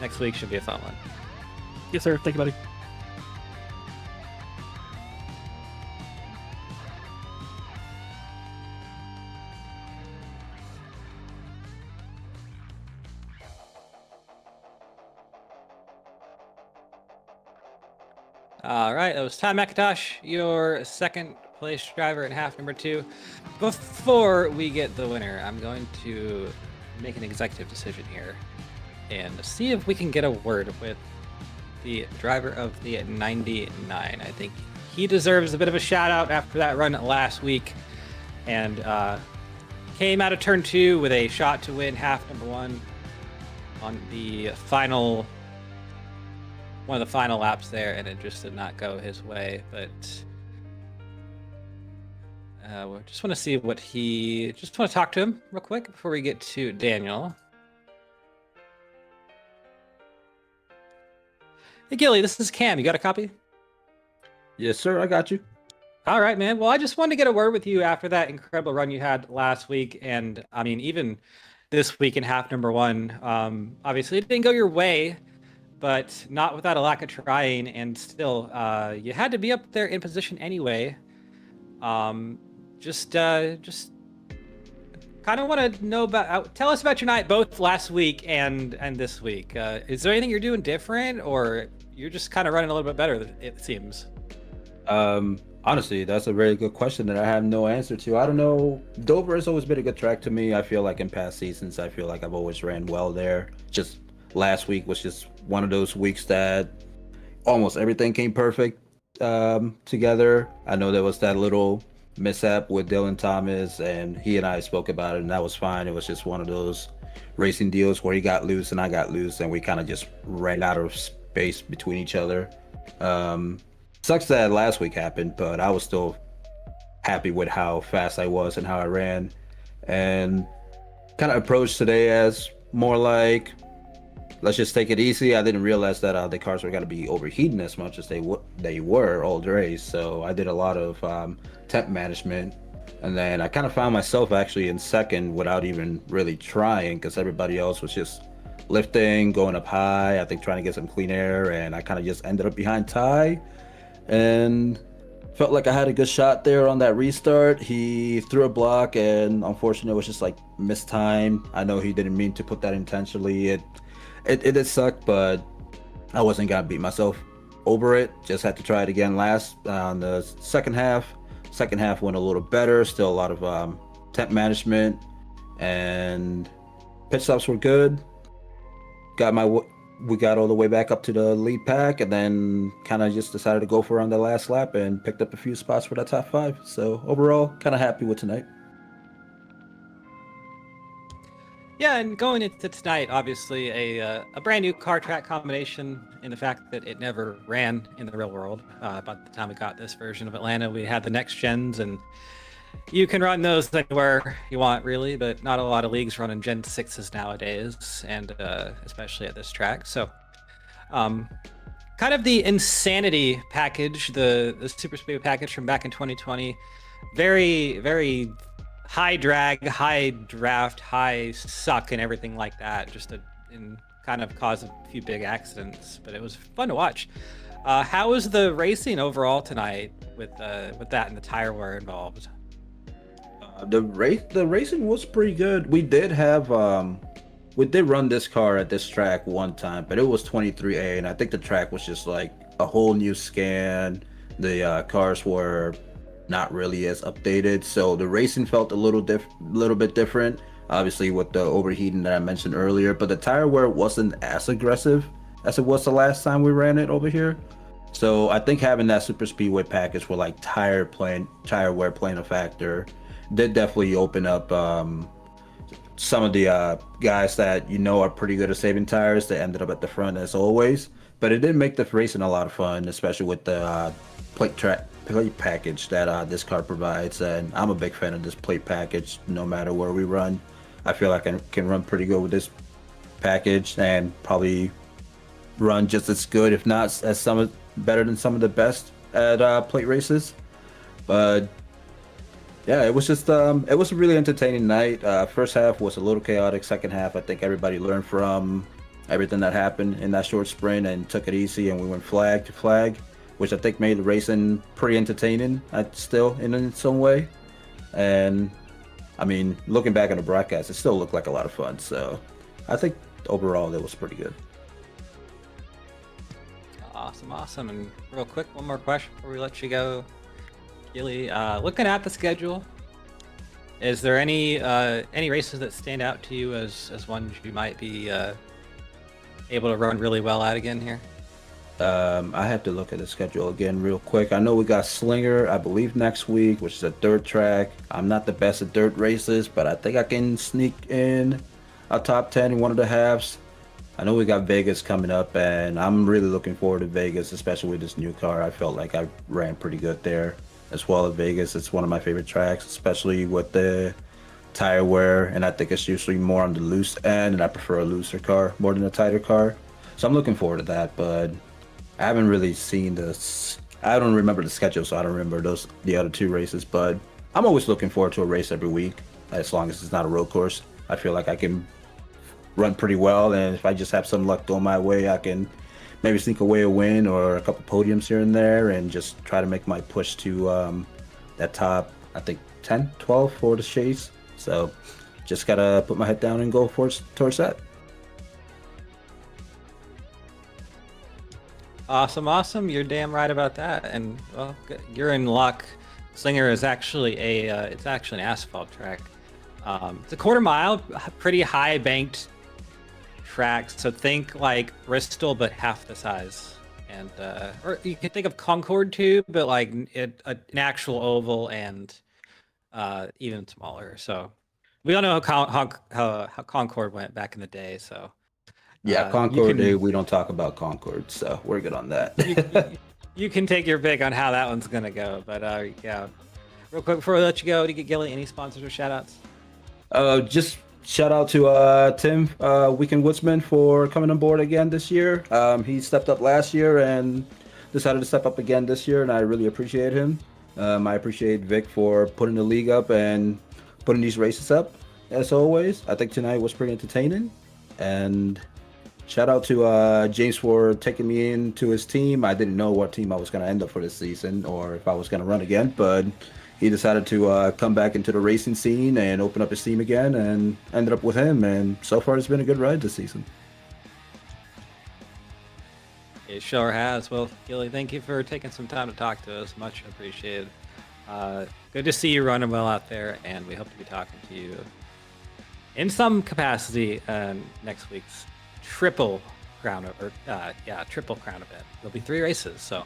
next week should be a fun one. Yes, sir. Thank you, buddy. All right, that was Ty McIntosh, your second place driver in half number 2. Before we get the winner, I'm going to make an executive decision here and see if we can get a word with the driver of the 99. I think he deserves a bit of a shout out after that run last week, and came out of turn 2 with a shot to win half number 1 on the final one of the final laps there, and it just did not go his way. But we just want to see what just want to talk to him real quick before we get to Daniel. Hey Gilly, this is Cam. You got a copy? Yes, sir. I got you. All right, man. Well, I just wanted to get a word with you after that incredible run you had last week, and I mean, even this week in half number 1. Obviously, it didn't go your way, but not without a lack of trying, and still, you had to be up there in position anyway. Just kind of want to know about. Tell us about your night, both last week and this week. Is there anything you're doing different, or you're just kind of running a little bit better? It seems. Honestly, that's a very good question that I have no answer to. I don't know. Dover has always been a good track to me. I feel like in past seasons, I feel like I've always ran well there. Just last week was just one of those weeks that almost everything came perfect together. I know there was that little mishap with Dylan Thomas, and he and I spoke about it, and that was fine. It was just one of those racing deals where he got loose and I got loose, and we kind of just ran out of space between each other. Sucks that last week happened, but I was still happy with how fast I was and how I ran, and kind of approached today as more like, let's just take it easy. I didn't realize that the cars were going to be overheating as much as they were all days. So I did a lot of temp management, and then I kind of found myself actually in second without even really trying, because everybody else was just lifting, going up high, I think trying to get some clean air, and I kind of just ended up behind Ty, and felt like I had a good shot there on that restart. He threw a block, and unfortunately, it was just like mistime. I know he didn't mean to put that intentionally. It did suck, but I wasn't gonna beat myself over it. Just had to try it again last on the second half. Second half went a little better. Still a lot of temp management, and pit stops were good. We got all the way back up to the lead pack, and then kind of just decided to go for it on the last lap and picked up a few spots for that top 5. So overall, kind of happy with tonight. Yeah, and going into tonight, obviously a brand new car track combination in the fact that it never ran in the real world. By the time we got this version of Atlanta, we had the next gens, and you can run those anywhere you want, really, but not a lot of leagues running Gen 6s nowadays, and especially at this track. So, kind of the insanity package, the Super Speedway package from back in 2020, very, very high drag, high draft, high suck, and everything like that. And kind of caused a few big accidents, but it was fun to watch. How was the racing overall tonight with that and the tire wear involved? The racing was pretty good. We did run this car at this track one time, but it was 23A, and I think the track was just like a whole new scan. The cars were not really as updated, so the racing felt a little bit different, obviously with the overheating that I mentioned earlier, but the tire wear wasn't as aggressive as it was the last time we ran it over here. So I think having that super speedway package with like tire wear playing a factor did definitely open up some of the guys that are pretty good at saving tires that ended up at the front as always. But it did make the racing a lot of fun, especially with the plate package that this car provides, and I'm a big fan of this plate package. No matter where we run, I feel like I can run pretty good with this package, and probably run just as good, if not better than some of the best at plate races. But yeah, it was just it was a really entertaining night. First half was a little chaotic. Second half, I think everybody learned from everything that happened in that short sprint and took it easy, and we went flag to flag, which I think made the racing pretty entertaining still in some way. And I mean, looking back on the broadcast, it still looked like a lot of fun. So I think overall it was pretty good. Awesome. And real quick, one more question before we let you go. Gilly, looking at the schedule, is there any races that stand out to you as ones you might be able to run really well at again here? I have to look at the schedule again real quick. I know we got Slinger, I believe, next week, which is a dirt track. I'm not the best at dirt races, but I think I can sneak in a top 10 in one of the halves. I know we got Vegas coming up, and I'm really looking forward to Vegas, especially with this new car. I felt like I ran pretty good there as well at Vegas. It's one of my favorite tracks, especially with the tire wear, and I think it's usually more on the loose end, and I prefer a looser car more than a tighter car. So I'm looking forward to that, but I haven't really seen this. I don't remember the schedule, so I don't remember the other two races, but I'm always looking forward to a race every week, as long as it's not a road course. I feel like I can run pretty well, and if I just have some luck going my way, I can maybe sneak away a win or a couple podiums here and there, and just try to make my push to that top, I think 10, 12 for the chase. So just gotta put my head down and go towards that. Awesome. You're damn right about that. And well, you're in luck. Slinger is actually it's actually an asphalt track. It's a quarter mile, pretty high banked track. So think like Bristol, but half the size. And or you can think of Concord too, but like an actual oval and even smaller. So we all know how Concord went back in the day. So yeah, Concord, we don't talk about Concord, so we're good on that. you can take your pick on how that one's gonna go, but yeah. Real quick before we let you go, to get Gilly, any sponsors or shout outs? Just shout out to Tim, Weekend Woodsman, for coming on board again this year. He stepped up last year and decided to step up again this year, and I really appreciate him. I appreciate Vic for putting the league up and putting these races up, as always. I think tonight was pretty entertaining, and Shout out to James for taking me into his team. I didn't know what team I was going to end up for this season or if I was going to run again, but he decided to come back into the racing scene and open up his team again, and ended up with him. And so far, it's been a good ride this season. It sure has. Well, Gilly, thank you for taking some time to talk to us. Much appreciated. Good to see you running well out there, and we hope to be talking to you in some capacity next week's triple crown event. There'll be 3 races, so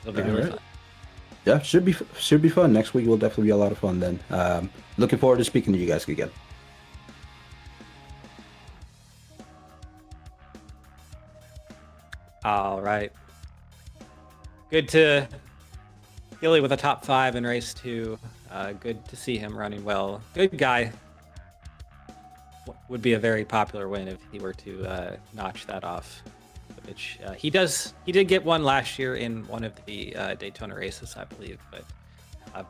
it'll be really fun. Yeah, should be fun. Next week will definitely be a lot of fun. Then, looking forward to speaking to you guys again. All right. Good to Gilly with a top 5 in race 2. Good to see him running well. Good guy. Would be a very popular win if he were to notch that off. Which he did get one last year in one of the Daytona races, I believe. But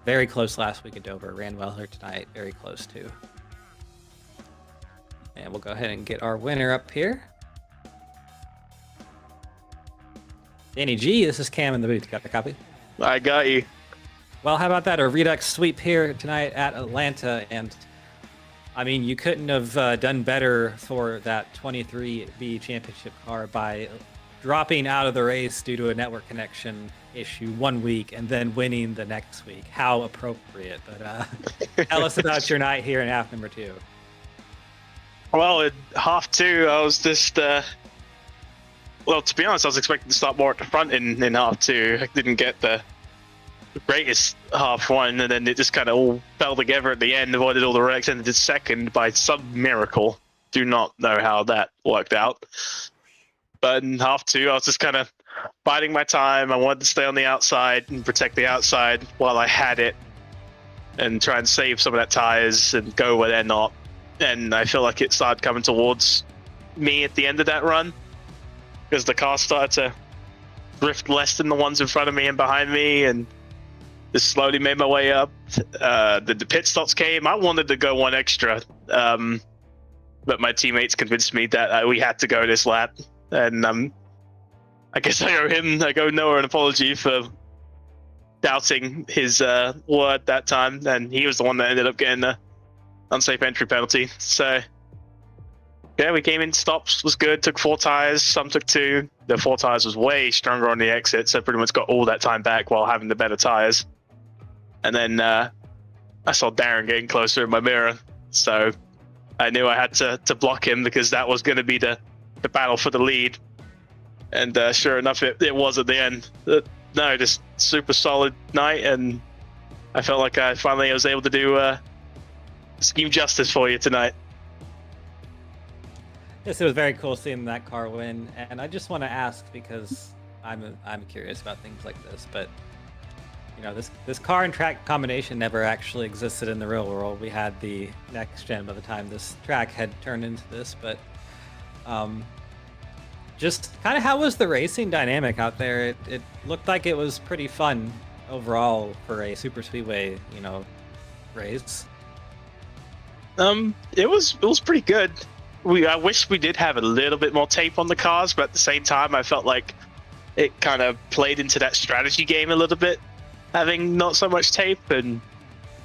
very close last week at Dover. Ran well here tonight. Very close too. And we'll go ahead and get our winner up here. Danny G, this is Cam in the booth. Got the copy? I got you. Well, how about that? A Redux sweep here tonight at Atlanta. And, I mean, you couldn't have done better for that 23B championship car by dropping out of the race due to a network connection issue 1 week and then winning the next week. How appropriate. But tell us about your night here in half number 2. Well, in half 2, I was just... Well, to be honest, I was expecting to start more at the front in half 2. I didn't get the greatest half 1, and then it just kind of all fell together at the end. Avoided all the wrecks, ended second by some miracle. Do not know how that worked out. But in half 2, I was just kind of biding my time. I wanted to stay on the outside and protect the outside while I had it, and try and save some of that tires and go where they're not. And I feel like it started coming towards me at the end of that run, because the car started to drift less than the ones in front of me and behind me, and just slowly made my way up. The pit stops came. I wanted to go one extra, but my teammates convinced me that we had to go this lap, and I guess I owe Noah an apology for doubting his word that time, and he was the one that ended up getting the unsafe entry penalty. So yeah, we came in, stops was good, took 4 tires, some took 2. The 4 tires was way stronger on the exit, so pretty much got all that time back while having the better tires. And then I saw Darren getting closer in my mirror, so I knew I had to block him, because that was going to be the battle for the lead. And sure enough, it was at the end. No, just super solid night, and I felt like I finally was able to do scheme justice for you tonight. Yes, it was very cool seeing that car win, and I just want to ask, because I'm curious about things like this, but you know, this car and track combination never actually existed in the real world. We had the next gen by the time this track had turned into this, but just kind of how was the racing dynamic out there? It looked like it was pretty fun overall for a super speedway, you know, race. It was pretty good. I wish we did have a little bit more tape on the cars, but at the same time, I felt like it kind of played into that strategy game a little bit, having not so much tape, and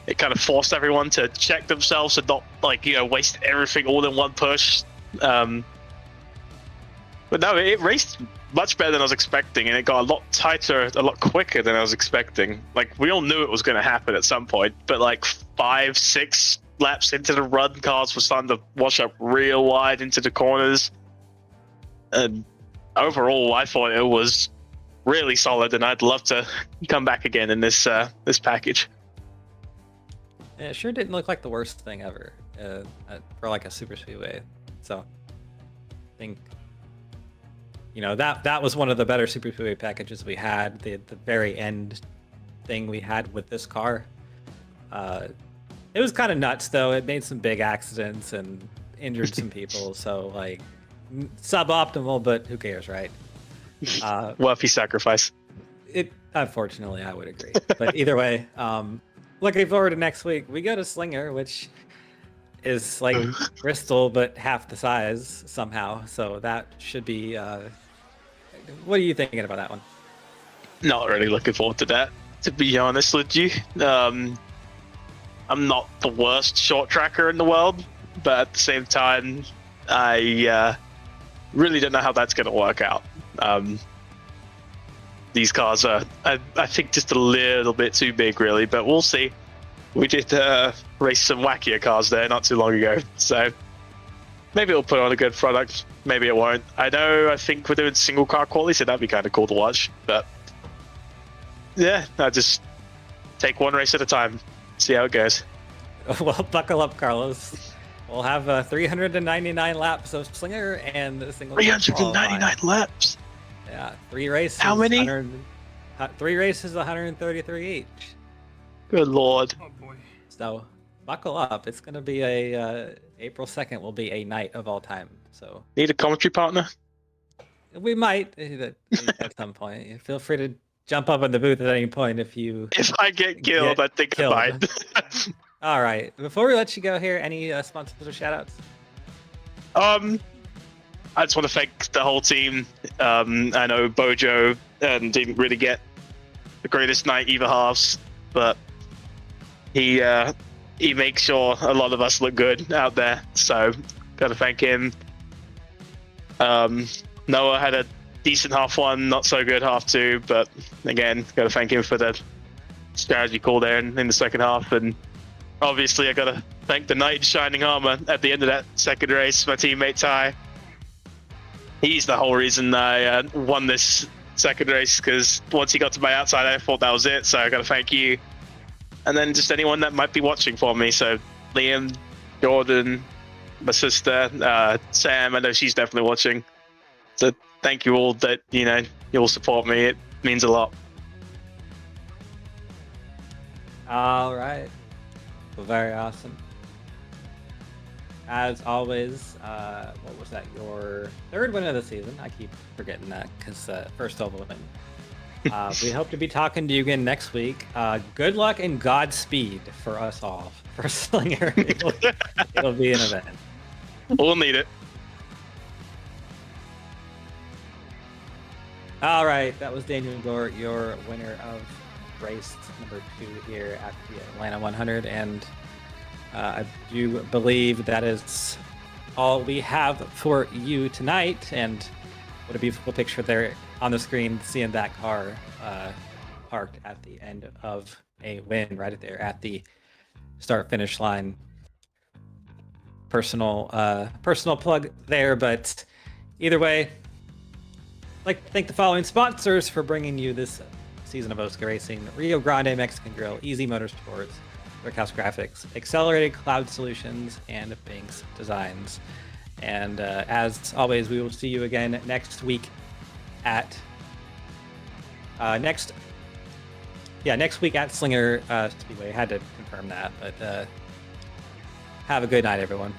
it kind of forced everyone to check themselves and not, like, you know, waste everything all in one push. But no, it raced much better than I was expecting, and it got a lot tighter, a lot quicker than I was expecting. Like, we all knew it was going to happen at some point, but like 5-6 laps into the run, cars were starting to wash up real wide into the corners. And overall, I thought it was really solid, and I'd love to come back again in this package. Yeah, it sure didn't look like the worst thing ever for like a super speedway. So I think, you know, that was one of the better super speedway packages we had. The very end thing we had with this car. It was kind of nuts, though. It made some big accidents and injured some people. So, like, suboptimal, but who cares, right? Worthy sacrifice. Unfortunately, I would agree. But either way, looking forward to next week. We go to Slinger, which is like Bristol, but half the size somehow. So that should be. What are you thinking about that one? Not really looking forward to that, to be honest with you. I'm not the worst short tracker in the world, but at the same time, I really don't know how that's going to work out. These cars are, I think, just a little bit too big, really, but we'll see. We did race some wackier cars there not too long ago, so maybe it'll put on a good product, maybe it won't. I think we're doing single car quality, so that'd be kind of cool to watch, but yeah, I just take one race at a time, see how it goes. Well, buckle up, Carlos. We'll have 399 laps of Slinger and a single. 399 laps. Yeah, 3 races. How many? 3 races, 133 each. Good lord. Oh boy. So buckle up. It's gonna be a April 2nd will be a night of all time. So Need a commentary partner? we might at some point. Feel free to jump up in the booth at any point if you. If I get killed, I think killed. I might. All right. Before we let you go here, any sponsors or shoutouts? I just want to thank the whole team. I know Bojo didn't really get the greatest night either halves, but he makes sure a lot of us look good out there. So gotta thank him. Noah had a decent half one, not so good half two, but again, gotta thank him for the strategy call there in the second half. And obviously, I gotta thank the knight in shining armor at the end of that second race, my teammate Ty. He's the whole reason I won this second race, because once he got to my outside, I thought that was it. So I gotta thank you, and then just anyone that might be watching for me. So Liam, Jordan, my sister, Sam. I know she's definitely watching. So thank you all that you'll support me. It means a lot. All right. Well, very awesome. As always, what was that? Your 3rd win of the season. I keep forgetting that because first oval win. We hope to be talking to you again next week. Good luck and Godspeed for us all. For Slinger, it'll be an event. We'll need it. All right, that was Daniel Gore, your winner of race number 2 here at the Atlanta 100, and I do believe that is all we have for you tonight. And what a beautiful picture there on the screen, seeing that car parked at the end of a win, right there at the start-finish line. Personal plug there, but either way, I'd like to thank the following sponsors for bringing you this season of OSCA Racing: Rio Grande Mexican Grill, Easy Motorsports, Brickhouse Graphics, Accelerated Cloud Solutions, and Banks Designs. And as always, we will see you again next week at next week at Slinger Speedway. I had to confirm that, but have a good night, everyone.